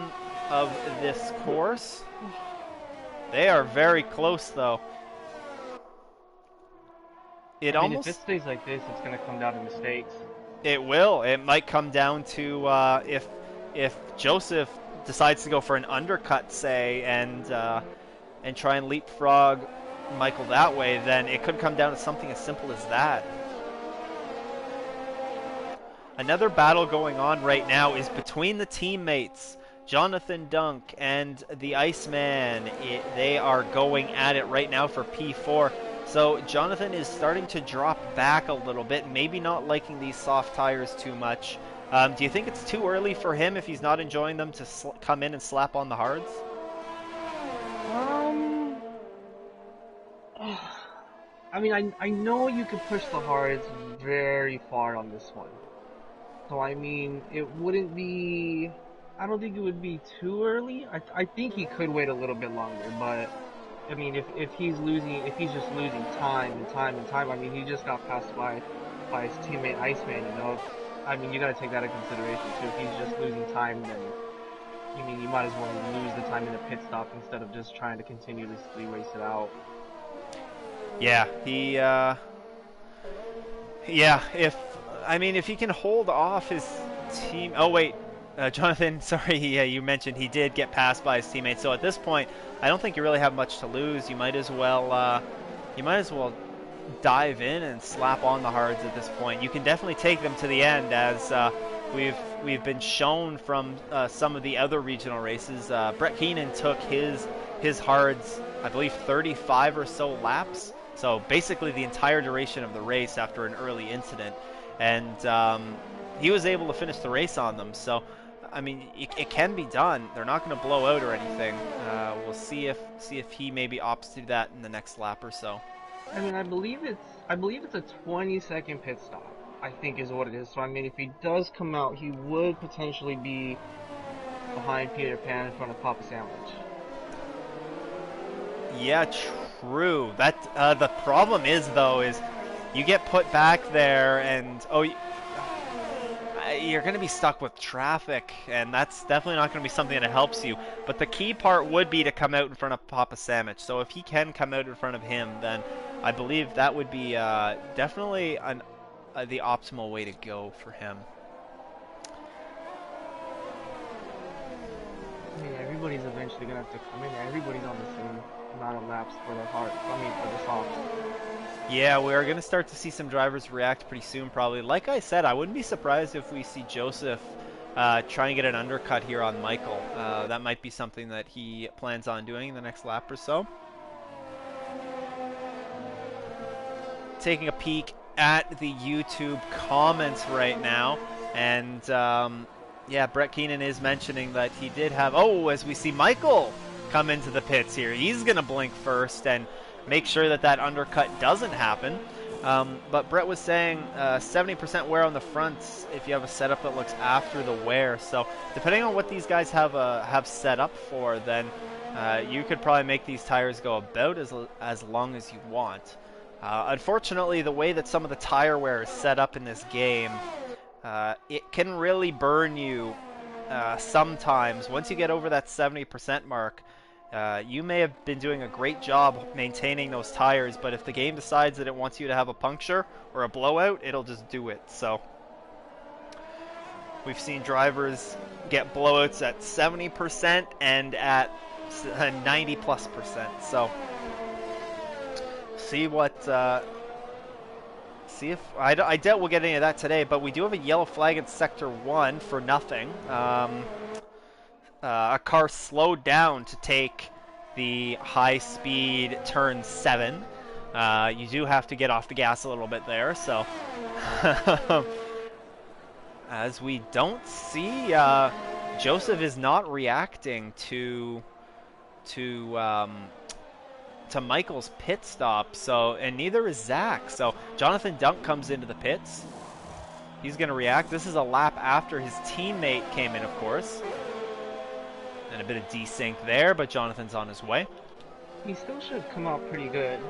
Speaker 1: of this course. They are very close though.
Speaker 2: I mean, if it stays like this, it's going to come down to mistakes.
Speaker 1: It will. It might come down to if Joseph decides to go for an undercut, say, and try and leapfrog Michael that way, then it could come down to something as simple as that. Another battle going on right now is between the teammates, Jonathan Dunk and the Iceman. They are going at it right now for P4. So Jonathan is starting to drop back a little bit, maybe not liking these soft tires too much. Do you think it's too early for him, if he's not enjoying them, to come in and slap on the hards?
Speaker 2: I mean, I know you could push the hards very far on this one. So, I mean, it wouldn't be... I don't think it would be too early. I think he could wait a little bit longer, but... I mean, if he's just losing time and time and time, I mean, he just got passed by his teammate Iceman, you know? I mean, you gotta take that into consideration, too. If he's just losing time, then... I mean, you might as well lose the time in a pit stop instead of just trying to continuously race it out.
Speaker 1: Yeah, yeah, if he can hold off his team... Oh, wait. Jonathan, sorry, you mentioned he did get passed by his teammates. So at this point, I don't think you really have much to lose. You might as well dive in and slap on the hards at this point. You can definitely take them to the end, as we've been shown from some of the other regional races. Brett Keenan took his hards, I believe, 35 or so laps. So basically the entire duration of the race after an early incident, and he was able to finish the race on them. So, I mean, it can be done. They're not going to blow out or anything. We'll see if he maybe opts to do that in the next lap or so.
Speaker 2: I mean, I believe it's a 20-second pit stop, I think is what it is. So, I mean, if he does come out, he would potentially be behind Peter Pan in front of Papa Sandwich.
Speaker 1: Yeah, true. That the problem is, though, is you get put back there, and you're going to be stuck with traffic, and that's definitely not going to be something that helps you. But the key part would be to come out in front of Papa Sandwich. So if he can come out in front of him, then I believe that would be definitely the optimal way to go for him.
Speaker 2: I mean, everybody's eventually going to have to come in. Everybody's on the same amount of laps for the softs.
Speaker 1: Yeah, we're going to start to see some drivers react pretty soon, probably. Like I said, I wouldn't be surprised if we see Joseph try and get an undercut here on Michael. That might be something that he plans on doing in the next lap or so. Taking a peek at the YouTube comments right now, and yeah, Brett Keenan is mentioning that he did have, as we see Michael come into the pits here, he's going to blink first and make sure that that undercut doesn't happen. But Brett was saying 70% wear on the fronts if you have a setup that looks after the wear. So depending on what these guys have set up for, then you could probably make these tires go about as long as you want. Unfortunately, the way that some of the tire wear is set up in this game, it can really burn you sometimes. Once you get over that 70% mark, you may have been doing a great job maintaining those tires, but if the game decides that it wants you to have a puncture or a blowout, it'll just do it. So we've seen drivers get blowouts at 70% and at 90+%. So see if I doubt we'll get any of that today, but we do have a yellow flag in sector 1 for nothing. A car slowed down to take the high-speed turn 7. You do have to get off the gas a little bit there, so as we don't see, Joseph is not reacting to Michael's pit stop, so, and neither is Zach. So Jonathan Dunk comes into the pits. He's going to react. This is a lap after his teammate came in, of course. And a bit of desync there, but Jonathan's on his way.
Speaker 2: He still should come out pretty good.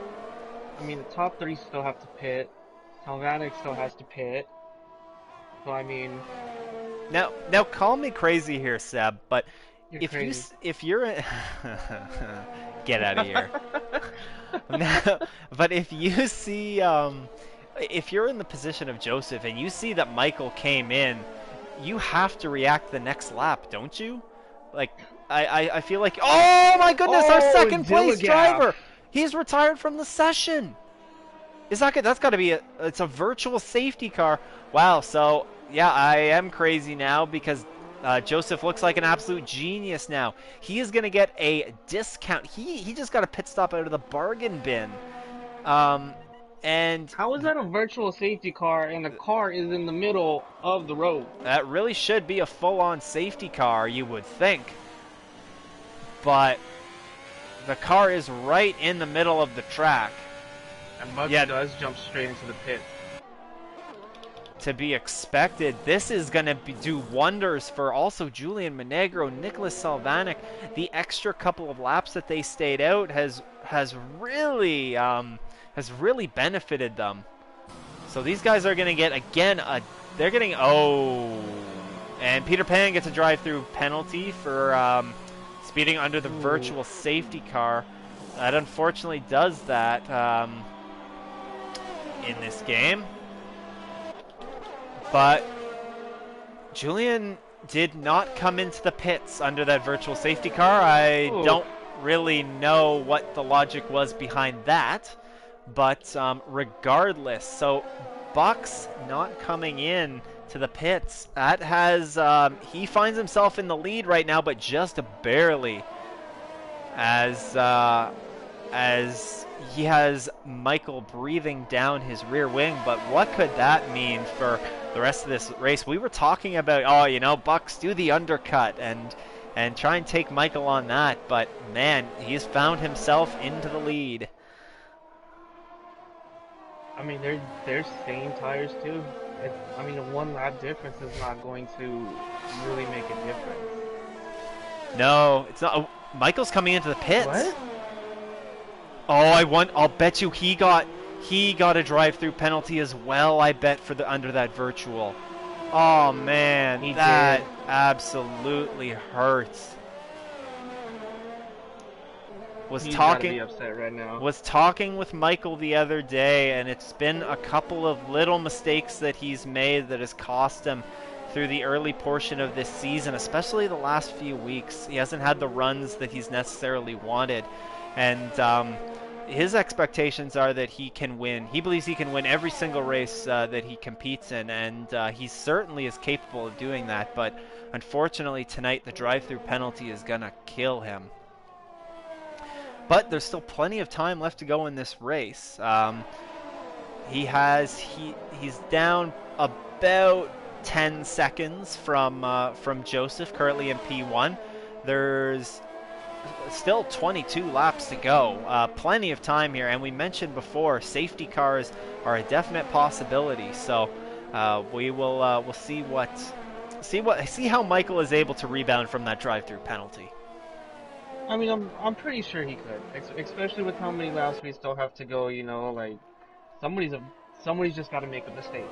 Speaker 2: I mean, the top 3 still have to pit. Talvanic still has to pit. So, I mean...
Speaker 1: Now call me crazy here, Seb, but if you're get out of here. But if you see if you're in the position of Joseph and you see that Michael came in, you have to react the next lap, don't you? Like I feel like, oh my goodness, our second place driver, he's retired from the session. Is that good? That's got to be it's a virtual safety car. Wow. So yeah, I am crazy now because Joseph looks like an absolute genius now. He is going to get a discount. He just got a pit stop out of the bargain bin. And
Speaker 2: how is that a virtual safety car and the car is in the middle of the road?
Speaker 1: That really should be a full-on safety car, you would think. But the car is right in the middle of the track.
Speaker 2: And Muggsy does jump straight into the pit.
Speaker 1: To be expected. This is going to do wonders for also Julian Monegro, Nicholas Salvanic. The extra couple of laps that they stayed out has really benefited them. So these guys are going to get again they're getting and Peter Pan gets a drive-through penalty for speeding under the virtual safety car. That unfortunately does that in this game. But Julian did not come into the pits under that virtual safety car. I don't really know what the logic was behind that. But regardless, so Bucks not coming in to the pits. That has he finds himself in the lead right now, but just barely. As he has Michael breathing down his rear wing. But what could that mean for the rest of this race? We were talking about, Bucks do the undercut and try and take Michael on that. But man, he's found himself into the lead.
Speaker 2: I mean, they're same tires too. I mean, a 1 lap difference is not going to really make a difference.
Speaker 1: No, it's not. Michael's coming into the pits.
Speaker 2: What?
Speaker 1: I'll bet you he got a drive-through penalty as well. I bet for under that virtual. Oh man, that absolutely hurts.
Speaker 2: He's gotta be upset right now.
Speaker 1: Was talking with Michael the other day, and it's been a couple of little mistakes that he's made that has cost him through the early portion of this season, especially the last few weeks. He hasn't had the runs that he's necessarily wanted, and his expectations are that he can win. He believes he can win every single race that he competes in, and he certainly is capable of doing that, but unfortunately tonight the drive-through penalty is gonna kill him. But there's still plenty of time left to go in this race. He's down about 10 seconds from Joseph, currently in P1. There's still 22 laps to go. Plenty of time here, and we mentioned before, safety cars are a definite possibility. So we'll see how Michael is able to rebound from that drive-through penalty.
Speaker 2: I mean, I'm pretty sure he could, especially with how many laps we still have to go. You know, like somebody's just got to make a mistake.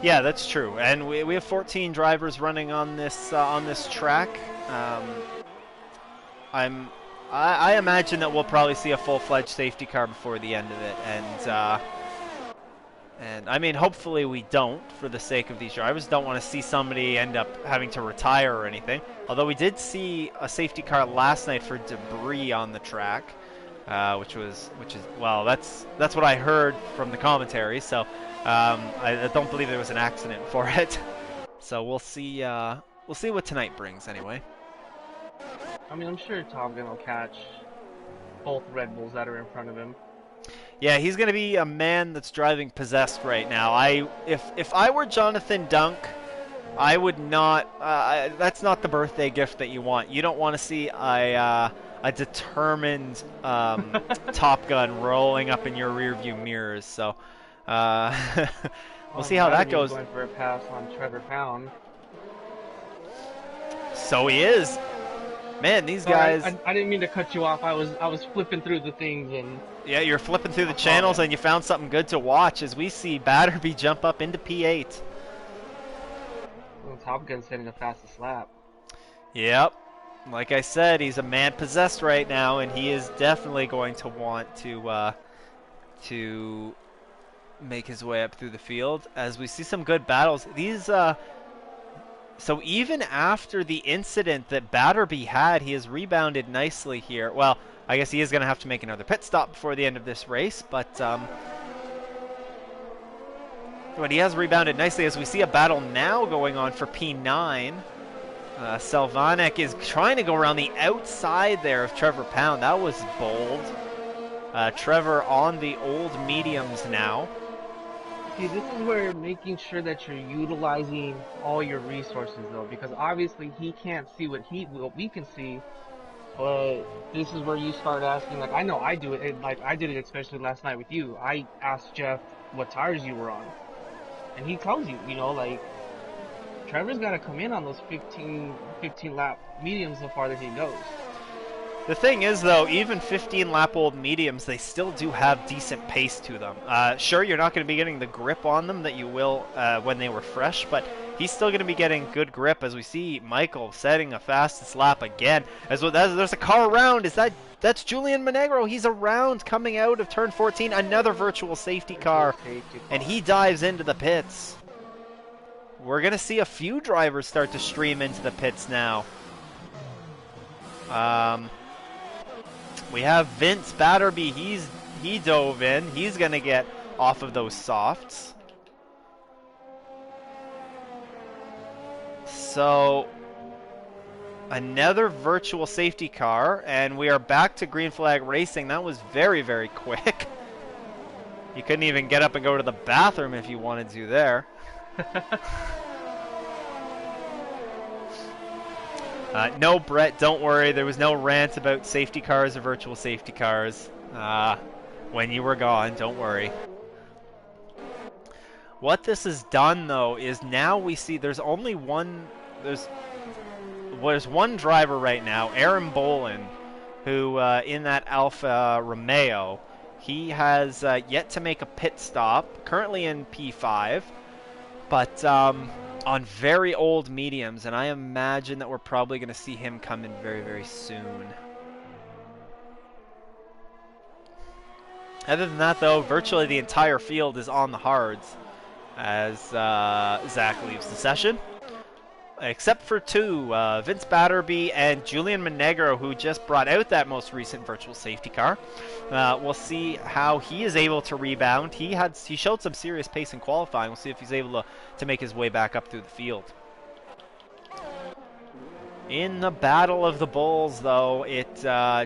Speaker 1: Yeah, that's true. And we have 14 drivers running on this track. I imagine that we'll probably see a full-fledged safety car before the end of it, and I mean, hopefully we don't, for the sake of these drivers. Don't want to see somebody end up having to retire or anything. Although we did see a safety car last night for debris on the track, which is well, that's what I heard from the commentary. So I don't believe there was an accident for it. So we'll see what tonight brings anyway.
Speaker 2: I mean, I'm sure Top Gun will catch both Red Bulls that are in front of him.
Speaker 1: Yeah, he's going to be a man that's driving possessed right now. If I were Jonathan Dunk, I would not. That's not the birthday gift that you want. You don't want to see a determined Top Gun rolling up in your rearview mirrors. So we'll see how that goes.
Speaker 2: Going for a pass on Trevor Pound.
Speaker 1: So he is. Man, these guys.
Speaker 2: I didn't mean to cut you off. I was flipping through the things and.
Speaker 1: Yeah, you're flipping through the channels and you found something good to watch as we see Batterby jump up into P8.
Speaker 2: Well, Top Gun's setting the fastest lap.
Speaker 1: Yep. Like I said, he's a man possessed right now, and he is definitely going to want to make his way up through the field as we see some good battles. These so even after the incident that Batterby had, he has rebounded nicely here. Well, I guess he is going to have to make another pit stop before the end of this race, but he has rebounded nicely as we see a battle now going on for P9. Selvanek is trying to go around the outside there of Trevor Pound. That was bold. Trevor on the old mediums now.
Speaker 2: See, this is where making sure that you're utilizing all your resources, though, because obviously he can't see what we can see. But this is where you start asking, like, I know I do it, like I did it especially last night with you. I asked Jeff what tires you were on, and he tells you, you know, like, Trevor's got to come in on those 15 lap mediums the farther he goes.
Speaker 1: The thing is, though, even 15-lap-old mediums, they still do have decent pace to them. Sure, you're not going to be getting the grip on them that you will when they were fresh, but he's still going to be getting good grip as we see Michael setting a fastest lap again. There's a car around. That's Julian Monegro. He's around coming out of turn 14. Another virtual safety car, and he dives into the pits. We're going to see a few drivers start to stream into the pits now. We have Vince Batterby. He dove in. He's going to get off of those softs. So another virtual safety car, and we are back to green flag racing. That was very, very quick. You couldn't even get up and go to the bathroom if you wanted to there. No, Brett, don't worry. There was no rant about safety cars or virtual safety cars when you were gone. Don't worry. What this has done, though, is now we see there's only one. There's one driver right now, Aaron Bolin, who in that Alfa Romeo, he has yet to make a pit stop. Currently in P5, but on very old mediums, and I imagine that we're probably going to see him come in very, very soon. Other than that, though, virtually the entire field is on the hards as Zach leaves the session. Except for two, Vince Batterby and Julian Monegro, who just brought out that most recent virtual safety car. We'll see how he is able to rebound. He showed some serious pace in qualifying. We'll see if he's able to make his way back up through the field. In the Battle of the Bulls, though,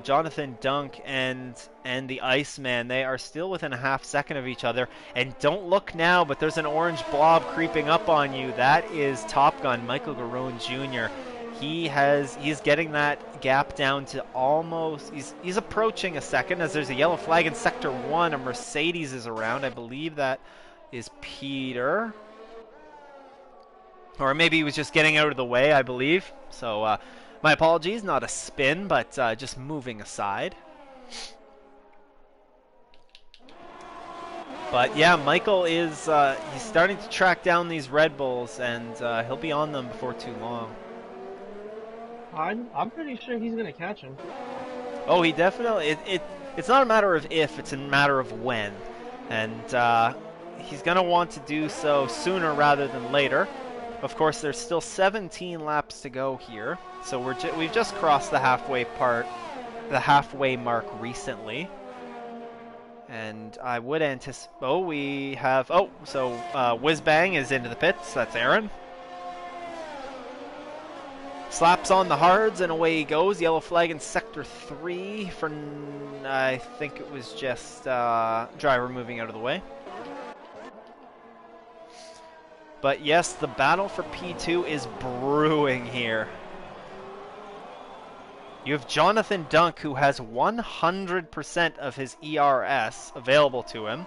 Speaker 1: Jonathan Dunk and the Iceman, they are still within a half second of each other. And don't look now, but there's an orange blob creeping up on you. That is Top Gun Michael Garone Jr. He's getting that gap down to almost, he's approaching a second, as there's a yellow flag in Sector 1. A Mercedes is around. I believe that is Peter. Or maybe he was just getting out of the way, I believe. So, my apologies, not a spin, but just moving aside. But yeah, Michael is he's starting to track down these Red Bulls, and he'll be on them before too long.
Speaker 2: I'm pretty sure he's gonna catch him.
Speaker 1: Oh, he definitely. It's not a matter of if; it's a matter of when, and he's gonna want to do so sooner rather than later. Of course, there's still 17 laps to go here, so we've just crossed the halfway mark recently. And I would anticipate. Oh, we have. Oh, so Whiz Bang is into the pits. That's Aaron. Slaps on the hards and away he goes. Yellow flag in Sector 3 for, I think it was just driver moving out of the way. But yes, the battle for P2 is brewing here. You have Jonathan Dunk, who has 100% of his ERS available to him.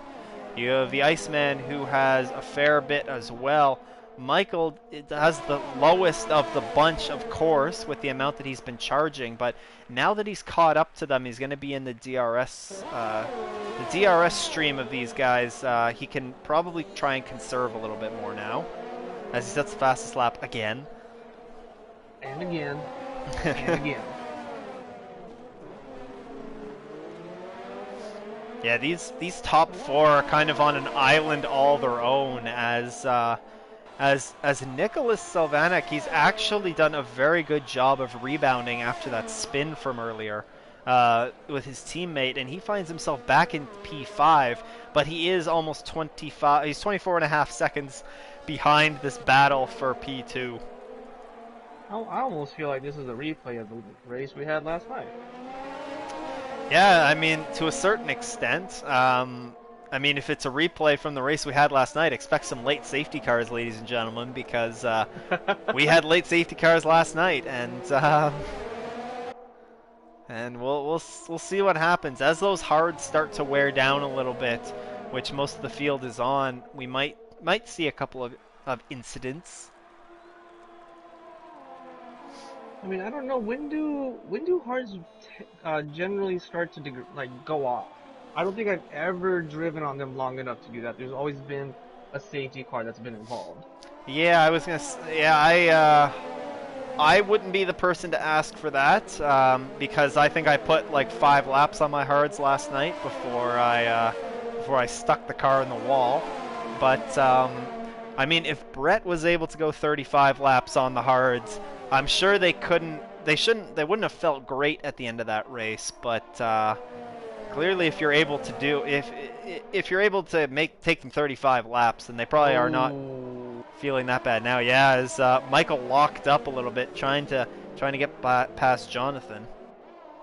Speaker 1: You have the Iceman, who has a fair bit as well. Michael has the lowest of the bunch, of course, with the amount that he's been charging. But now that he's caught up to them, he's going to be in the DRS stream of these guys. He can probably try and conserve a little bit more now, as he sets the fastest lap again.
Speaker 2: And again. And again.
Speaker 1: Yeah, these top four are kind of on an island all their own, as Nicholas Sylvanek, he's actually done a very good job of rebounding after that spin from earlier with his teammate, and he finds himself back in P5, but he is almost 25, he's 24 and a half seconds behind this battle for P2.
Speaker 2: I almost feel like this is a replay of the race we had last night.
Speaker 1: Yeah, I mean, to a certain extent. I mean, if it's a replay from the race we had last night, expect some late safety cars, ladies and gentlemen, because we had late safety cars last night, and we'll see what happens as those hards start to wear down a little bit, which most of the field is on. We might see a couple of incidents.
Speaker 2: I mean, I don't know, when do hards generally start to go off? I don't think I've ever driven on them long enough to do that. There's always been a safety car that's been involved.
Speaker 1: Yeah, I was gonna. Yeah, I wouldn't be the person to ask for that because I think I put like 5 laps on my hards last night before I stuck the car in the wall. But I mean, if Brett was able to go 35 laps on the hards, I'm sure they wouldn't have felt great at the end of that race. But clearly, if you're able to if you're able to take them 35 laps, then they probably are not feeling that bad now. Yeah, as Michael locked up a little bit, trying to get past Jonathan.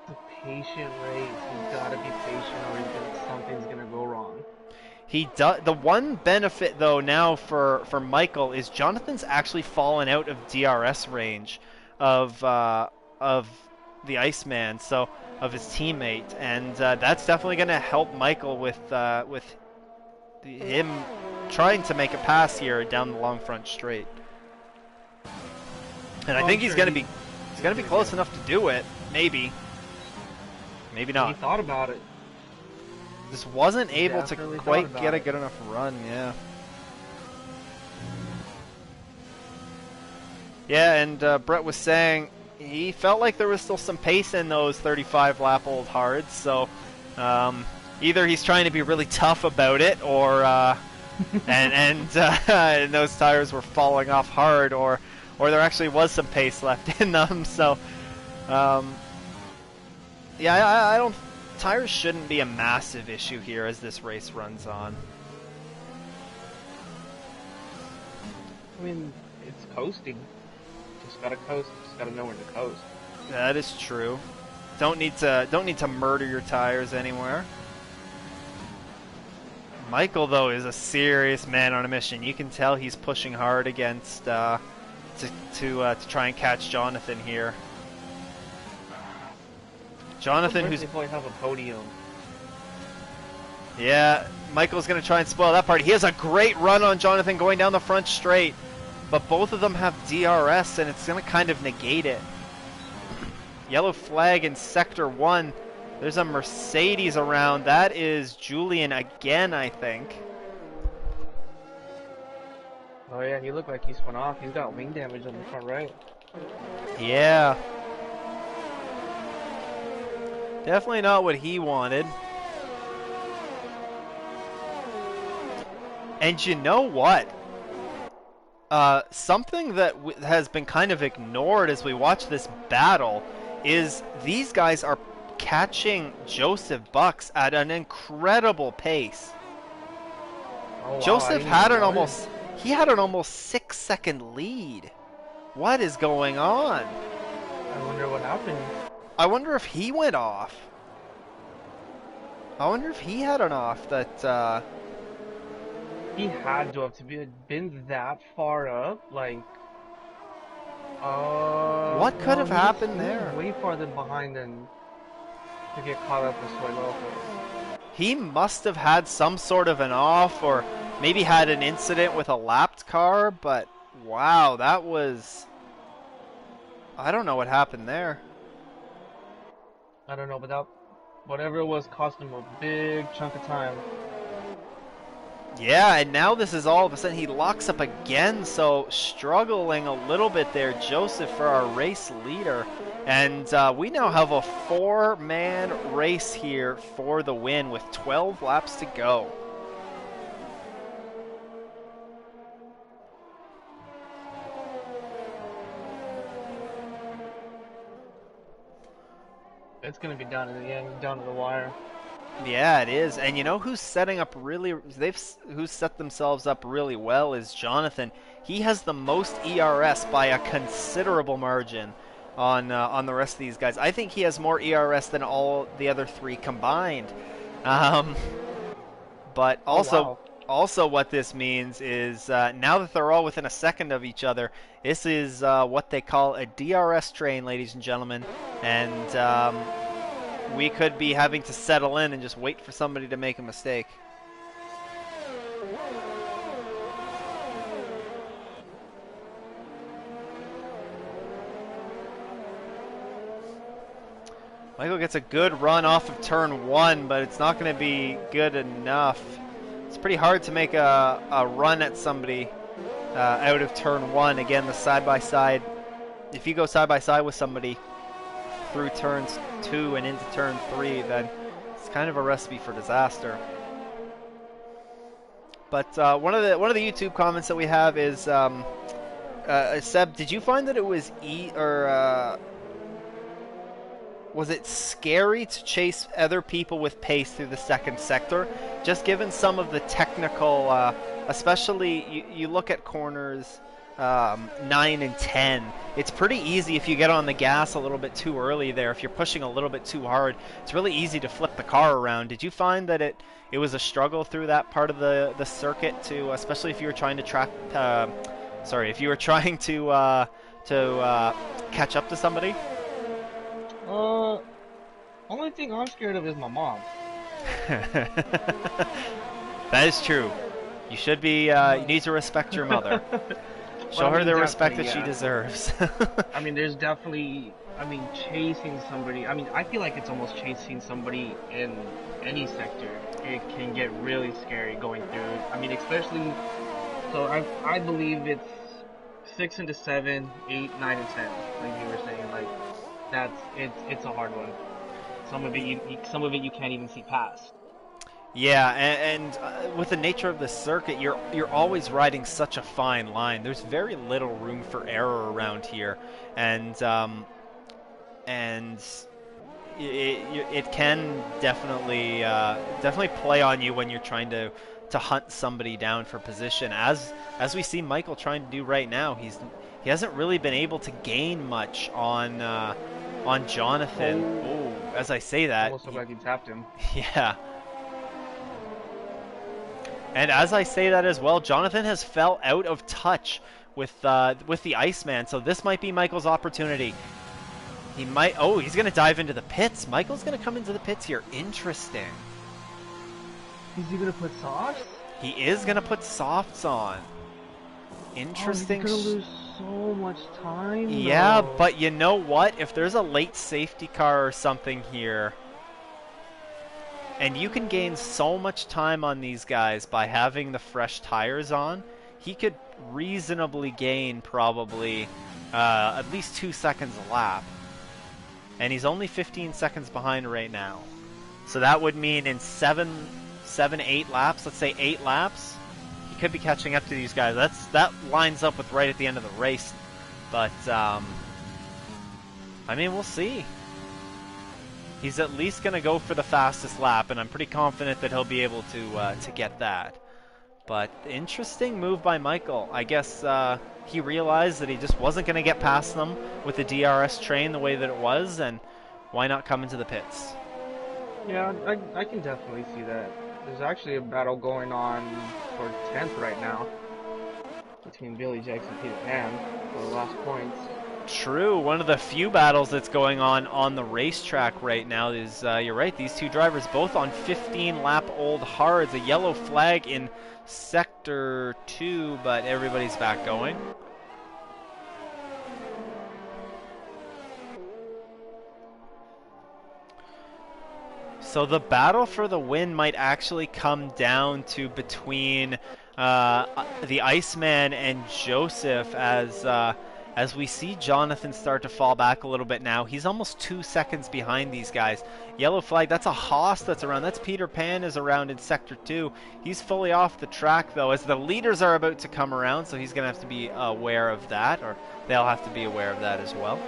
Speaker 2: The patient race. He's got to be patient, or something's gonna go wrong.
Speaker 1: He does. The one benefit though now for Michael is Jonathan's actually fallen out of DRS range of the Iceman, so of his teammate, and that's definitely going to help Michael with him trying to make a pass here down the long front straight. And I think he's going to be close enough to do it. Maybe not.
Speaker 2: He thought about it.
Speaker 1: Just wasn't able to quite get a good enough run, yeah. Yeah, and Brett was saying he felt like there was still some pace in those 35-lap-old hards, so either he's trying to be really tough about it, or and those tires were falling off hard, or there actually was some pace left in them. So yeah, I don't. Tires shouldn't be a massive issue here as this race runs on.
Speaker 2: I mean, it's coasting. Just gotta coast just gotta know when to coast.
Speaker 1: That is true. Don't need to murder your tires anywhere. Michael, though, is a serious man on a mission. You can tell he's pushing hard against to try and catch Jonathan here. Jonathan, who's
Speaker 2: probably have a podium.
Speaker 1: Yeah, Michael's going to try and spoil that part. He has a great run on Jonathan going down the front straight, but both of them have DRS, and it's going to kind of negate it. Yellow flag in Sector 1. There's a Mercedes around. That is Julian again, I think.
Speaker 2: Oh yeah, he looked like he spun off. He's got wing damage on the front right.
Speaker 1: Yeah. Definitely not what he wanted. And you know what? Something that has been kind of ignored as we watch this battle is these guys are catching Joseph Bucks at an incredible pace.
Speaker 2: Oh, wow,
Speaker 1: Joseph had an almost 6-second lead. What is going on?
Speaker 2: I wonder what happened.
Speaker 1: I wonder if he went off. I wonder if he had an off that
Speaker 2: He had to have been that far up, like.
Speaker 1: What could have happened
Speaker 2: he was
Speaker 1: there?
Speaker 2: Way farther behind than to get caught up with Soy Lopez.
Speaker 1: He must have had some sort of an off, or maybe had an incident with a lapped car, but wow, that was... I don't know what happened there.
Speaker 2: I don't know, but that, whatever it was, cost him a big chunk of time.
Speaker 1: Yeah, and now this is all of a sudden he locks up again, so struggling a little bit there, Joseph, for our race leader. And we now have a 4-man race here for the win with 12 laps to go.
Speaker 2: It's gonna be down to the end, down to the wire.
Speaker 1: Yeah, it is. And you know who's setting up who's set themselves up really well is Jonathan. He has the most ERS by a considerable margin on the rest of these guys. I think he has more ERS than all the other 3 combined. But also, also what this means is now that they're all within a second of each other, this is what they call a DRS train, ladies and gentlemen. And we could be having to settle in and just wait for somebody to make a mistake. Michael gets a good run off of turn 1, but it's not going to be good enough. It's pretty hard to make a run at somebody out of turn 1. Again, the side-by-side. If you go side-by-side with somebody through turns 2 and into turn 3, then it's kind of a recipe for disaster. But one of the YouTube comments that we have is Seb, did you find that it was was it scary to chase other people with pace through the second sector? Just given some of the technical, especially you look at corners 9 and 10. It's pretty easy if you get on the gas a little bit too early there. If you're pushing a little bit too hard, it's really easy to flip the car around. Did you find that it was a struggle through that part of the circuit, to especially if you were trying to if you were trying to catch up to somebody?
Speaker 2: Only thing I'm scared of is my mom.
Speaker 1: That is true. You should be. You need to respect your mother. Show her the respect that she deserves.
Speaker 2: I mean, there's definitely. I mean, chasing somebody. I mean, I feel like it's almost chasing somebody in any sector. It can get really scary going through. I mean, especially. So I believe it's 6 into 7, 8, 9, and 10. Like you were saying, like it's a hard one. Some of it you can't even see past.
Speaker 1: Yeah, and with the nature of the circuit, you're always riding such a fine line. There's very little room for error around here, and it can definitely play on you when you're trying to hunt somebody down for position, as we see Michael trying to do right now. he hasn't really been able to gain much on Jonathan. Oh, as I say that,
Speaker 2: Almost looked like he tapped him.
Speaker 1: yeah. And as I say that as well, Jonathan has fell out of touch with the Iceman, so this might be Michael's opportunity. He might. Oh, he's gonna dive into the pits. Michael's gonna come into the pits here. Interesting.
Speaker 2: Is he gonna put softs?
Speaker 1: He is gonna put softs on. Interesting.
Speaker 2: Oh, he's gonna lose so much time.
Speaker 1: Yeah,
Speaker 2: though.
Speaker 1: but you know what? If there's a late safety car or something here, and you can gain so much time on these guys by having the fresh tires on, he could reasonably gain probably at least 2 seconds a lap. And he's only 15 seconds behind right now. So that would mean in 8 laps, let's say 8 laps, he could be catching up to these guys. That lines up with right at the end of the race. But, I mean, we'll see. He's at least going to go for the fastest lap, and I'm pretty confident that he'll be able to get that. But interesting move by Michael. I guess he realized that he just wasn't going to get past them with the DRS train the way that it was, and why not come into the pits?
Speaker 2: Yeah, I can definitely see that. There's actually a battle going on for 10th right now between Billy Jakes and Peter Pan for the last points.
Speaker 1: True. One of the few battles that's going on the racetrack right now is, you're right, these two drivers both on 15-lap-old hards. A yellow flag in Sector 2, but everybody's back going. So the battle for the win might actually come down to between the Iceman and Joseph as we see Jonathan start to fall back a little bit now. He's almost 2 seconds behind these guys. Yellow flag, that's a Haas that's around. That's Peter Pan is around in Sector 2. He's fully off the track, though, as the leaders are about to come around, so he's going to have to be aware of that, or they'll have to be aware of that as well.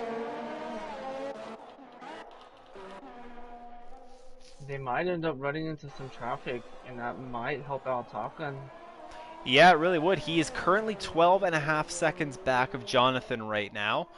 Speaker 2: They might end up running into some traffic, and that might help out Top Gun.
Speaker 1: Yeah, it really would. He is currently 12.5 seconds back of Jonathan right now.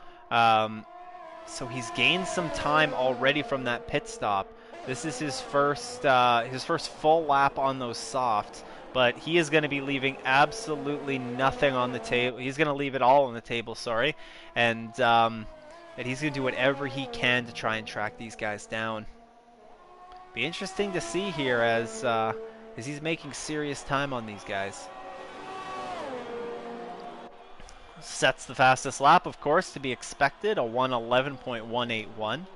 Speaker 1: So he's gained some time already from that pit stop. This is his first full lap on those softs, but he is going to be leaving absolutely nothing on the table. He's going to leave it all on the table, sorry. And he's going to do whatever he can to try and track these guys down. Be interesting to see here as he's making serious time on these guys. Sets the fastest lap, of course, to be expected, a 1:11.181.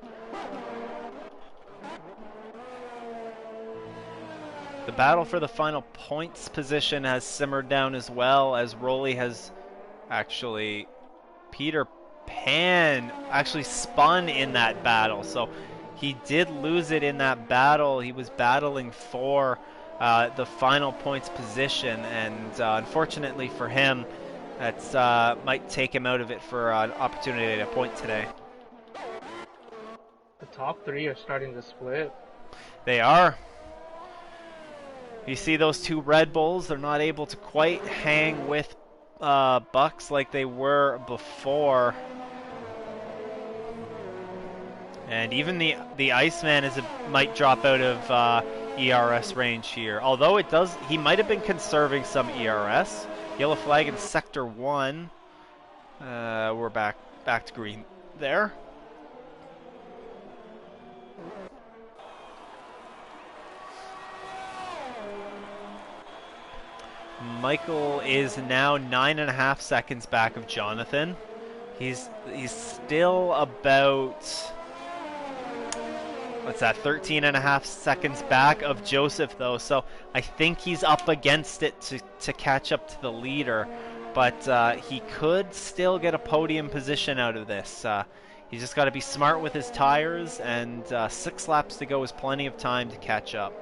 Speaker 1: The battle for the final points position has simmered down as well, as Rolly has actually... Peter Pan actually spun in that battle, so he did lose it in that battle. He was battling for the final points position, and unfortunately for him, that might take him out of it for an opportunity to point today.
Speaker 2: The top three are starting to split.
Speaker 1: They are. You see those two Red Bulls, they're not able to quite hang with Bucks like they were before. And even the Iceman might drop out of ERS range here. Although he might have been conserving some ERS. Yellow flag in Sector 1. We're back to green there. Michael is now 9.5 seconds back of Jonathan. He's still about, what's that, 13.5 seconds back of Joseph, though, so I think he's up against it to catch up to the leader, but he could still get a podium position out of this. He's just got to be smart with his tires, and 6 laps to go is plenty of time to catch up.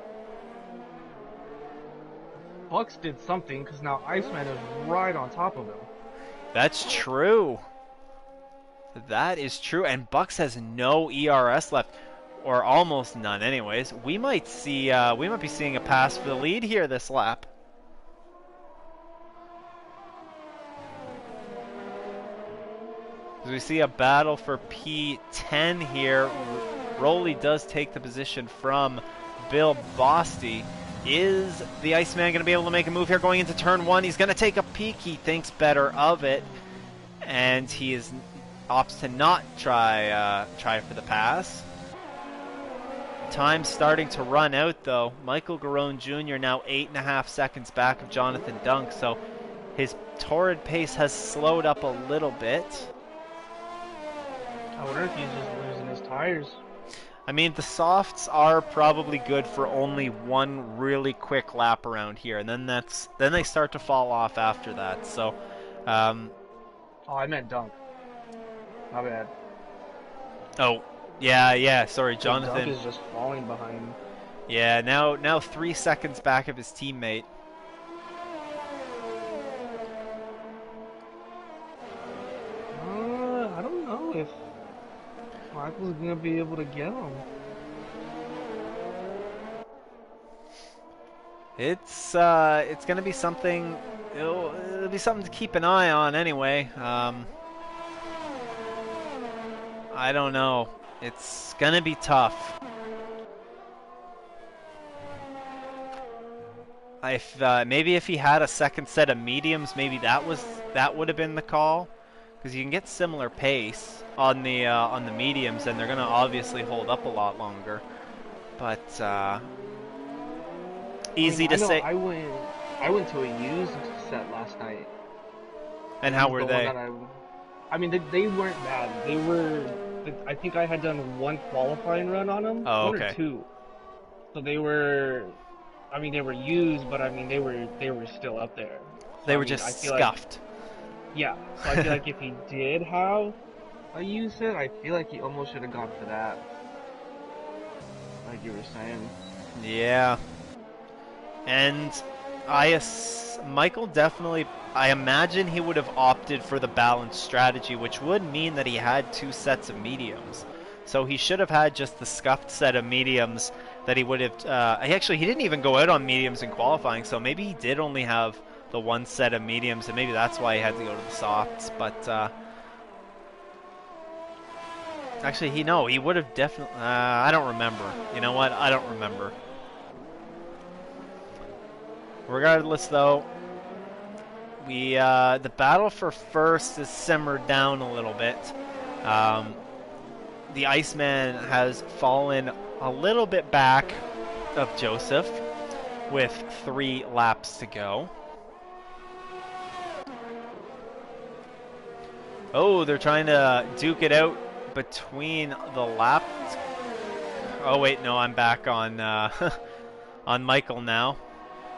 Speaker 2: Bucks did something, because now Iceman is right on top of him.
Speaker 1: That's true. That is true, and Bucks has no ERS left. Or almost none, anyways. We might be seeing a pass for the lead here this lap. we see a battle for P10 here. Rolly does take the position from Bill Bosty. Is the Iceman going to be able to make a move here going into turn 1? He's going to take a peek. He thinks better of it, and he opts to not try for the pass. Time starting to run out, though. Michael Garone Jr. now 8.5 seconds back of Jonathan Dunk, so his torrid pace has slowed up a little bit.
Speaker 2: I wonder if he's just losing his tires.
Speaker 1: I mean, the softs are probably good for only one really quick lap around here, and then they start to fall off after that. So,
Speaker 2: oh, I meant Dunk. My bad.
Speaker 1: Oh, yeah. Sorry, Jonathan.
Speaker 2: Dunk is just falling behind.
Speaker 1: Yeah, now 3 seconds back of his teammate.
Speaker 2: I don't know if Michael's gonna be able to get him.
Speaker 1: It's gonna be something. It'll be something to keep an eye on anyway. I don't know. It's gonna be tough. Maybe if he had a second set of mediums, maybe that would have been the call, because you can get similar pace on the mediums, and they're gonna obviously hold up a lot longer. But easy to say.
Speaker 2: I went to a used set last night.
Speaker 1: And how were they?
Speaker 2: I mean, they weren't bad. They were. I think I had done one qualifying run on them.
Speaker 1: Oh,
Speaker 2: okay. One or two. So they were. I mean, they were used, but I mean, they were still up there. So,
Speaker 1: they were just scuffed.
Speaker 2: Yeah. So I feel like if he did have a used set, I feel like he almost should have gone for that. Like you were saying.
Speaker 1: Yeah. And Michael definitely, I imagine he would have opted for the balanced strategy, which would mean that he had 2 sets of mediums. So he should have had just the scuffed set of mediums that he would have... he didn't even go out on mediums in qualifying, so maybe he did only have the 1 set of mediums, and maybe that's why he had to go to the softs. But actually, he would have definitely... I don't remember. You know what? I don't remember. Regardless, though, the battle for first is simmered down a little bit. The Iceman has fallen a little bit back of Joseph with 3 laps to go. Oh, they're trying to duke it out between the laps. Oh wait, no, I'm back on on Michael now.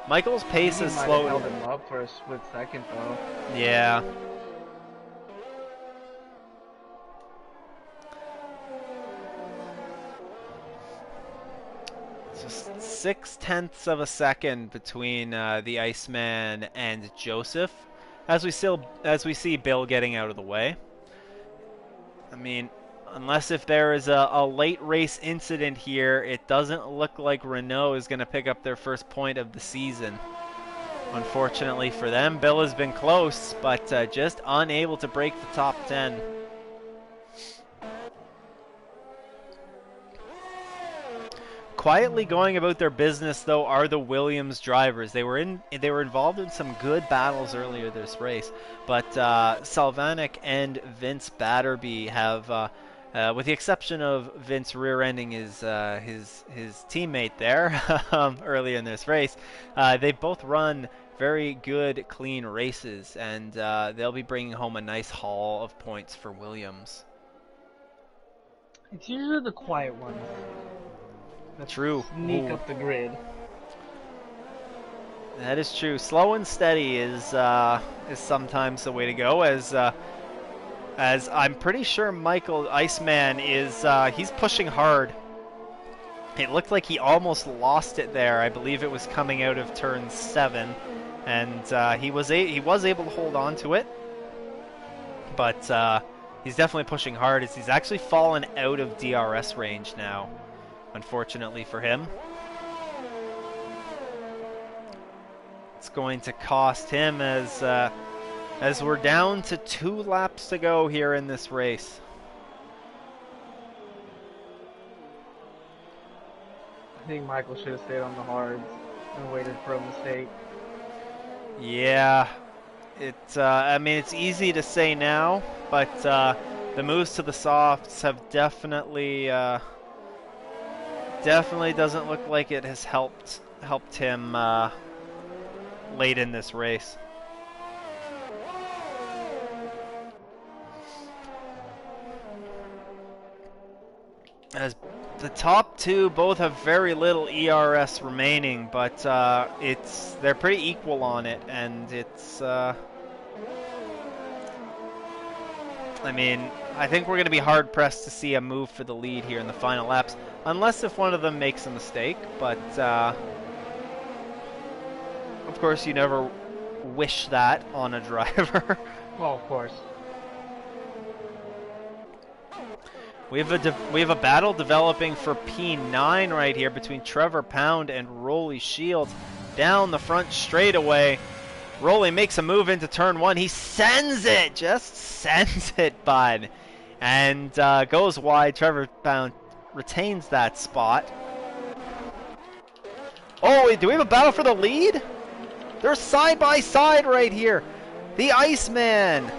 Speaker 1: Michael's pace has slowed.
Speaker 2: Held him up for a split second, though.
Speaker 1: Yeah. Just 0.6 of a second between the Iceman and Joseph, as we see Bill getting out of the way. I mean, unless if there is a late race incident here, it doesn't look like Renault is going to pick up their first point of the season. Unfortunately for them, Bill has been close, but just unable to break the top 10. Quietly going about their business, though, are the Williams drivers. They were involved in some good battles earlier this race, but Salvanik and Vince Batterby have, with the exception of Vince rear-ending his teammate there earlier in this race, they both run very good, clean races, and they'll be bringing home a nice haul of points for Williams.
Speaker 2: It's usually the quiet ones.
Speaker 1: True.
Speaker 2: Sneak up the grid.
Speaker 1: That is true. Slow and steady is sometimes the way to go. As I'm pretty sure Michael Iceman is he's pushing hard. It looked like he almost lost it there. I believe it was coming out of turn 7, and he was able to hold on to it. But he's definitely pushing hard. As he's actually fallen out of DRS range now. Unfortunately for him. It's going to cost him, as as we're down to 2 laps to go here in this race.
Speaker 2: I think Michael should have stayed on the hards and waited for a mistake.
Speaker 1: Yeah, I mean, it's easy to say now, but the moves to the softs have definitely doesn't look like it has helped him late in this race. As the top two both have very little ERS remaining, but they're pretty equal on it, and it's I mean, I think we're going to be hard pressed to see a move for the lead here in the final laps, unless if one of them makes a mistake, but of course you never wish that on a driver.
Speaker 2: Well, of course.
Speaker 1: We have a battle developing for P9 right here between Trevor Pound and Rolly Shields down the front straightaway. Rolly makes a move into turn 1. He sends it, just sends it, bud, and goes wide. Trevor Pound retains that spot. Oh, wait, do we have a battle for the lead? They're side by side right here. The Iceman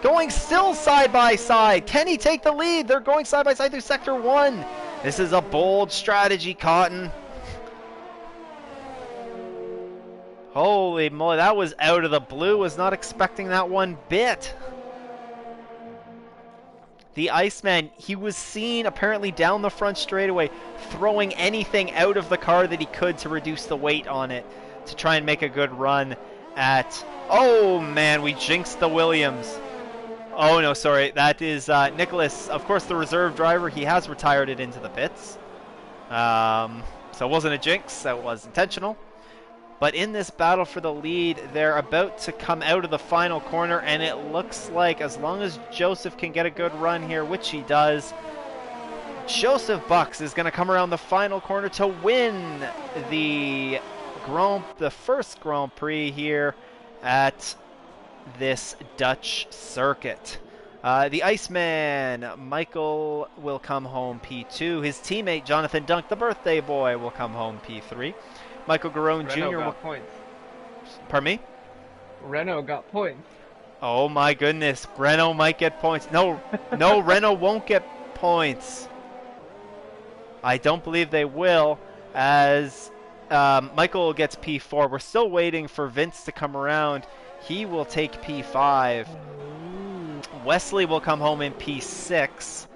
Speaker 1: going still side by side. Can he take the lead? They're going side by side through Sector 1. This is a bold strategy, Cotton. Holy moly, that was out of the blue. Was not expecting that one bit. The Iceman, he was seen apparently down the front straightaway throwing anything out of the car that he could to reduce the weight on it to try and make a good run at... Oh man, we jinxed the Williams. Oh no, sorry, that is Nicholas, of course the reserve driver. He has retired it into the pits. So it wasn't a jinx, that was intentional. But in this battle for the lead, they're about to come out of the final corner, and it looks like as long as Joseph can get a good run here, which he does, Joseph Bucks is going to come around the final corner to win the first Grand Prix here at this Dutch circuit. The Iceman, Michael, will come home P2. His teammate, Jonathan Dunk, the birthday boy, will come home P3. Michael Garone Jr.
Speaker 2: got points.
Speaker 1: Pardon me?
Speaker 2: Renault got points.
Speaker 1: Oh my goodness, Renault might get points. No, no, Renault won't get points. I don't believe they will, as Michael gets P4. We're still waiting for Vince to come around. He will take P5. Wesley will come home in P6.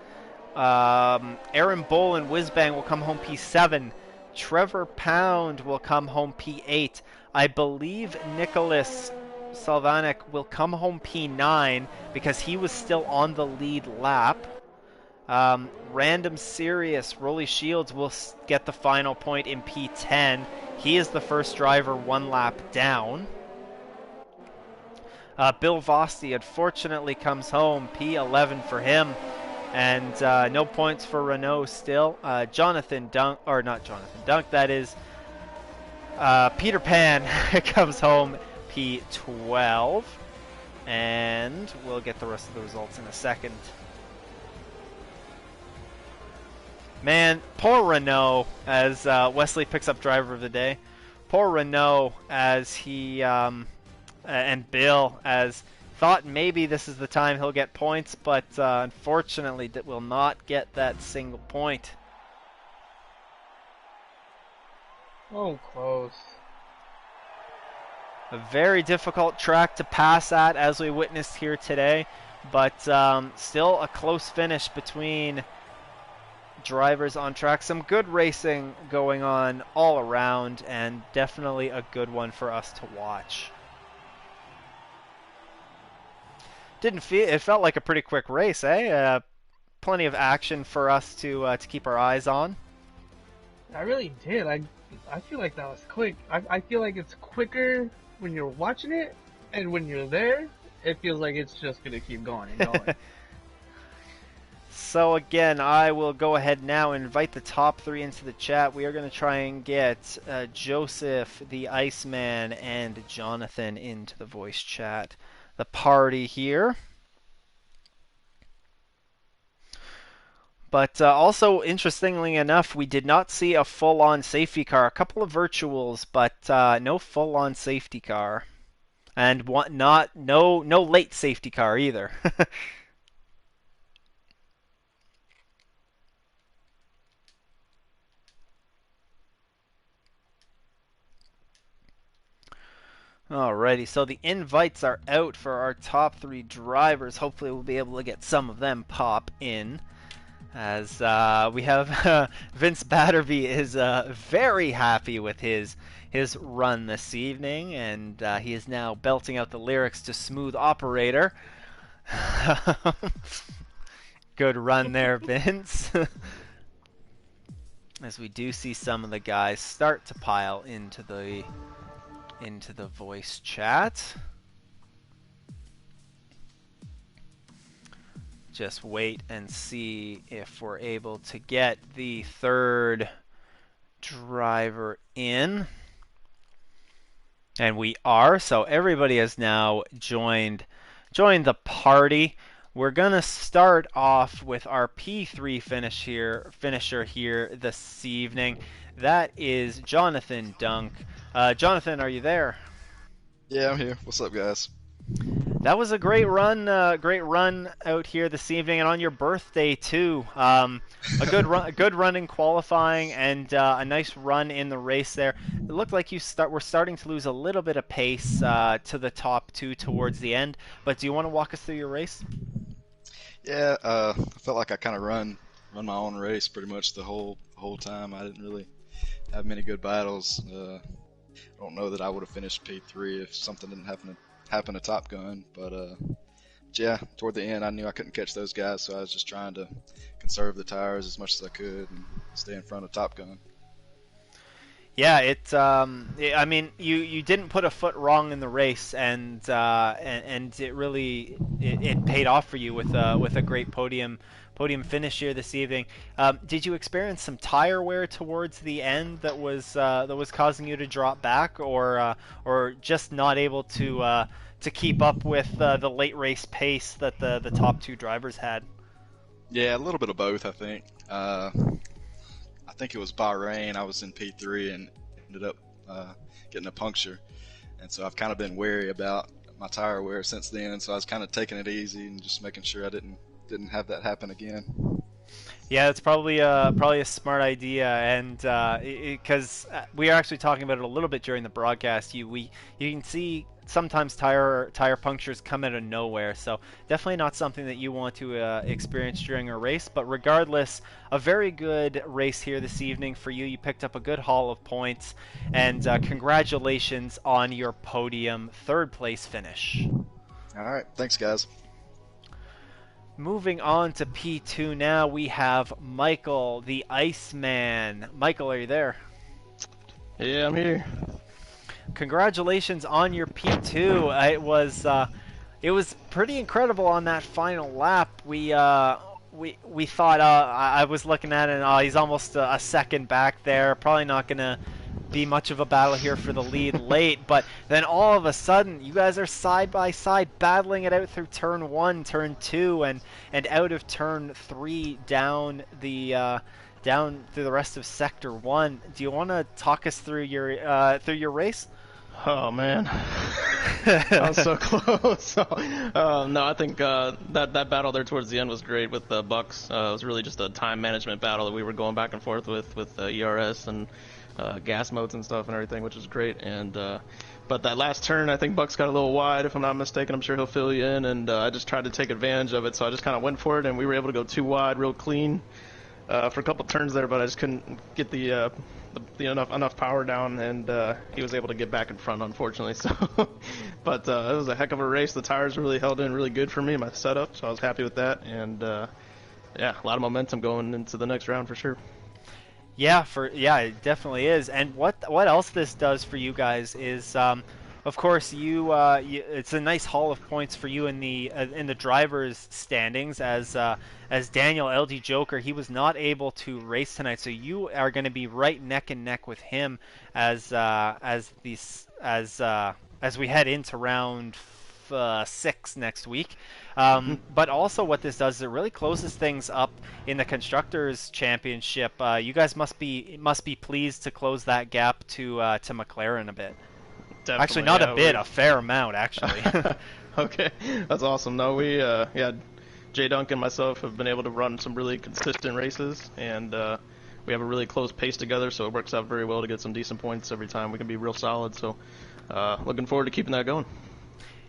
Speaker 1: Aaron Bowl and Whizbang will come home P7. Trevor Pound will come home P8. I believe Nicholas Salvanik will come home P9 because he was still on the lead lap. Random Serious Rolly Shields will get the final point in P10. He is the first driver 1 lap down. Bill Vosti unfortunately comes home P11 for him. And no points for Renault still. Jonathan Dunk, or not Jonathan Dunk, that is Peter Pan comes home P12. And we'll get the rest of the results in a second. Man, poor Renault as Wesley picks up driver of the day. Poor Renault as he, and Bill as... thought maybe this is the time he'll get points, but unfortunately that will not get that single point.
Speaker 2: Oh, close.
Speaker 1: A very difficult track to pass at, as we witnessed here today, but still a close finish between drivers on track. Some good racing going on all around, and definitely a good one for us to watch. It felt like a pretty quick race, eh? Plenty of action for us to keep our eyes on.
Speaker 2: I really did. I feel like that was quick. I feel like it's quicker when you're watching it, and when you're there, it feels like it's just gonna keep going and going.
Speaker 1: So again, I will go ahead now and invite the top 3 into the chat. We are going to try and get Joseph, the Iceman, and Jonathan into the voice chat. the party here. But also, interestingly enough, we did not see a full-on safety car. A couple of virtuals, but no full-on safety car, and no late safety car either. Alrighty, so the invites are out for our top 3 drivers. Hopefully, we'll be able to get some of them pop in. As we have Vince Batterby is very happy with his run this evening, and he is now belting out the lyrics to Smooth Operator. Good run there, Vince. As we do see some of the guys start to pile into the voice chat. Just wait and see if we're able to get the third driver in. And we are, so everybody has now joined the party. We're gonna start off with our P3 finisher here this evening. That is Jonathan Dunk. Jonathan, are you there?
Speaker 3: Yeah, I'm here. What's up, guys?
Speaker 1: That was a great run out here this evening, and on your birthday too. A good run in qualifying, and a nice run in the race there. It looked like we're starting to lose a little bit of pace to the top 2 towards the end. But do you want to walk us through your race?
Speaker 3: Yeah, I felt like I kind of run my own race pretty much the whole time. I didn't really have many good battles. I don't know that I would have finished P3 if something didn't happen to Top Gun, but yeah, toward the end I knew I couldn't catch those guys, so I was just trying to conserve the tires as much as I could and stay in front of Top Gun.
Speaker 1: Yeah, I mean, you didn't put a foot wrong in the race, and it really it paid off for you with a great podium finish here this evening. Did you experience some tire wear towards the end that was causing you to drop back, or just not able to keep up with the late race pace that the top 2 drivers had?
Speaker 3: Yeah, a little bit of both, I think. I think it was Bahrain. I was in P3 and ended up getting a puncture, and so I've kind of been wary about my tire wear since then. So I was kind of taking it easy and just making sure I didn't have that happen again.
Speaker 1: Yeah, it's probably a smart idea, and because we are actually talking about it a little bit during the broadcast. You can see sometimes tire punctures come out of nowhere, so definitely not something that you want to experience during a race. But regardless, a very good race here this evening for you. You picked up a good haul of points, and congratulations on your podium 3rd place finish.
Speaker 3: All right, thanks, guys.
Speaker 1: Moving on to P2 now, we have Michael, the Iceman. Michael, are you there?
Speaker 4: Yeah, I'm here.
Speaker 1: Congratulations on your P2. It was pretty incredible on that final lap. We thought I was looking at it, and he's almost a second back there. Probably not gonna be much of a battle here for the lead late, but then all of a sudden you guys are side by side battling it out through turn 1, turn 2, and out of turn 3 down through the rest of sector 1. Do you want to talk us through your race?
Speaker 4: Oh man, I was so close. No, I think that battle there towards the end was great with the Bucks. It was really just a time management battle that we were going back and forth with ERS and gas modes and stuff and everything, which was great. And but that last turn, I think Bucks got a little wide, if I'm not mistaken. I'm sure he'll fill you in, and I just tried to take advantage of it. So I just kind of went for it, and we were able to go too wide, real clean for a couple turns there. But I just couldn't get the enough power down, and he was able to get back in front, unfortunately. So, but it was a heck of a race. The tires really held in really good for me, my setup. So I was happy with that, and yeah, a lot of momentum going into the next round for sure.
Speaker 1: Yeah, it definitely is. And what else this does for you guys is, of course, it's a nice haul of points for you in the drivers' standings. As Daniel LD Joker, he was not able to race tonight, so you are going to be right neck and neck with him as we head into round 6 next week. But also what this does is it really closes things up in the Constructors' Championship. You guys must be pleased to close that gap to McLaren a bit.
Speaker 4: Definitely,
Speaker 1: Actually, not
Speaker 4: yeah,
Speaker 1: a bit, a fair amount, actually.
Speaker 4: Okay, that's awesome. No, we Jay Dunk and myself have been able to run some really consistent races, and we have a really close pace together, so it works out very well to get some decent points every time. We can be real solid, so looking forward to keeping that going.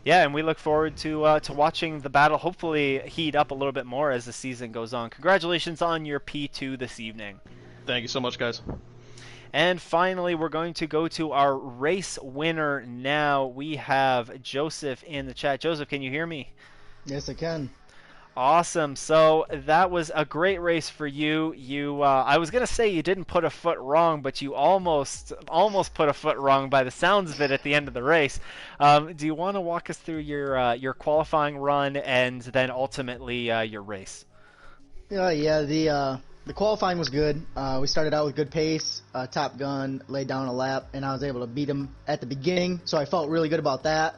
Speaker 1: Yeah, and we look forward to watching the battle hopefully heat up a little bit more as the season goes on. Congratulations on your P2 this evening.
Speaker 4: Thank you so much, guys.
Speaker 1: And finally, we're going to go to our race winner now. We have Joseph in the chat. Joseph, can you hear me?
Speaker 5: Yes, I can.
Speaker 1: Awesome. So that was a great race for you. I was gonna say you didn't put a foot wrong, but you almost put a foot wrong by the sounds of it at the end of the race. Do you want to walk us through your qualifying run and then ultimately your race?
Speaker 5: Yeah. The qualifying was good. We started out with good pace. Top Gun laid down a lap, and I was able to beat him at the beginning, so I felt really good about that.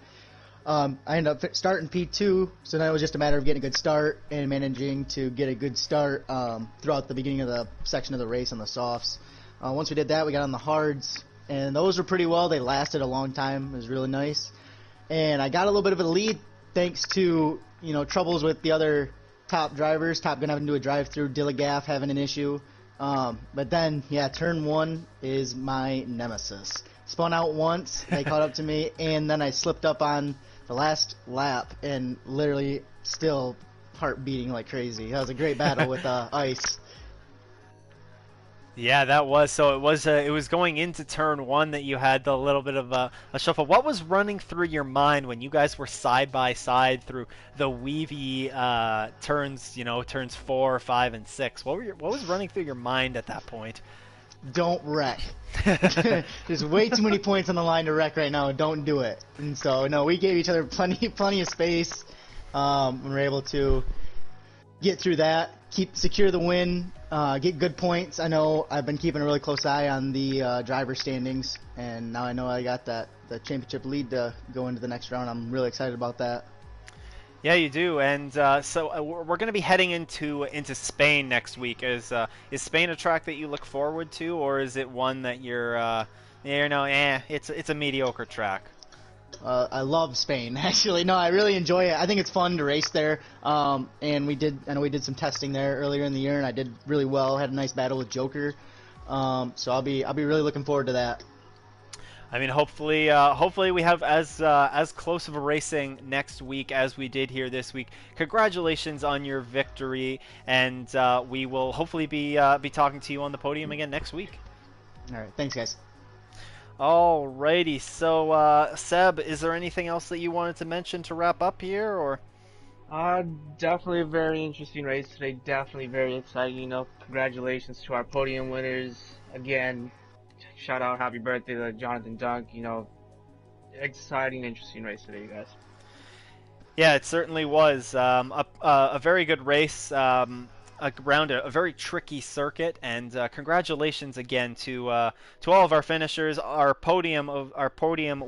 Speaker 5: I ended up starting P2, so now it was just a matter of getting a good start and managing to get a good start throughout the beginning of the section of the race on the softs. Once we did that, we got on the hards, and those were pretty well. They lasted a long time. It was really nice. And I got a little bit of a lead thanks to, troubles with the other top drivers. Top Gun having to do a drive-through, Dilligaff having an issue. But then, turn 1 is my nemesis. Spun out once, they caught up to me, and then I slipped up on the last lap and literally still heart beating like crazy. That was a great battle with ice.
Speaker 1: Yeah, that was. So it was going into turn 1 that you had the little bit of a shuffle. What was running through your mind when you guys were side by side through the weavy turns, turns 4, 5, and 6? What was running through your mind at that point?
Speaker 5: Don't wreck. There's way too many points on the line to wreck right now. Don't do it. And so, no, we gave each other plenty of space. We were able to get through that, secure the win, get good points. I know I've been keeping a really close eye on the driver standings, and now I know I got the championship lead to go into the next round. I'm really excited about that.
Speaker 1: Yeah, you do, and so we're going to be heading into Spain next week. Is Spain a track that you look forward to, or is it one that it's a mediocre track?
Speaker 5: I love Spain, actually. No, I really enjoy it. I think it's fun to race there. And I know we did some testing there earlier in the year, and I did really well. Had a nice battle with Joker. So I'll be really looking forward to that.
Speaker 1: I mean, hopefully we have as close of a racing next week as we did here this week. Congratulations on your victory, and we will hopefully be talking to you on the podium again next week.
Speaker 5: All right, thanks, guys.
Speaker 1: Alrighty, so Seb, is there anything else that you wanted to mention to wrap up here, or?
Speaker 2: Definitely a very interesting race today. Definitely very exciting. Congratulations to our podium winners again. Shout out, happy birthday to Jonathan Dunk. Exciting, interesting race today, you guys. Yeah,
Speaker 1: it certainly was a very good race around a very tricky circuit, and congratulations again to all of our finishers, our podium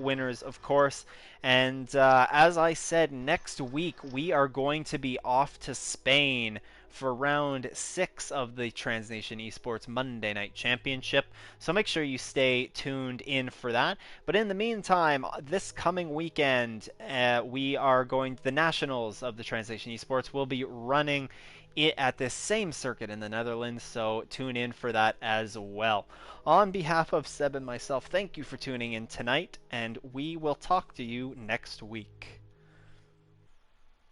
Speaker 1: winners, of course. And as I said, next week we are going to be off to Spain for round 6 of the Transnation Esports Monday Night Championship. So make sure you stay tuned in for that. But in the meantime, this coming weekend, the Nationals of the Transnation Esports will be running it at this same circuit in the Netherlands, so tune in for that as well. On behalf of Seb and myself, thank you for tuning in tonight, and we will talk to you next week.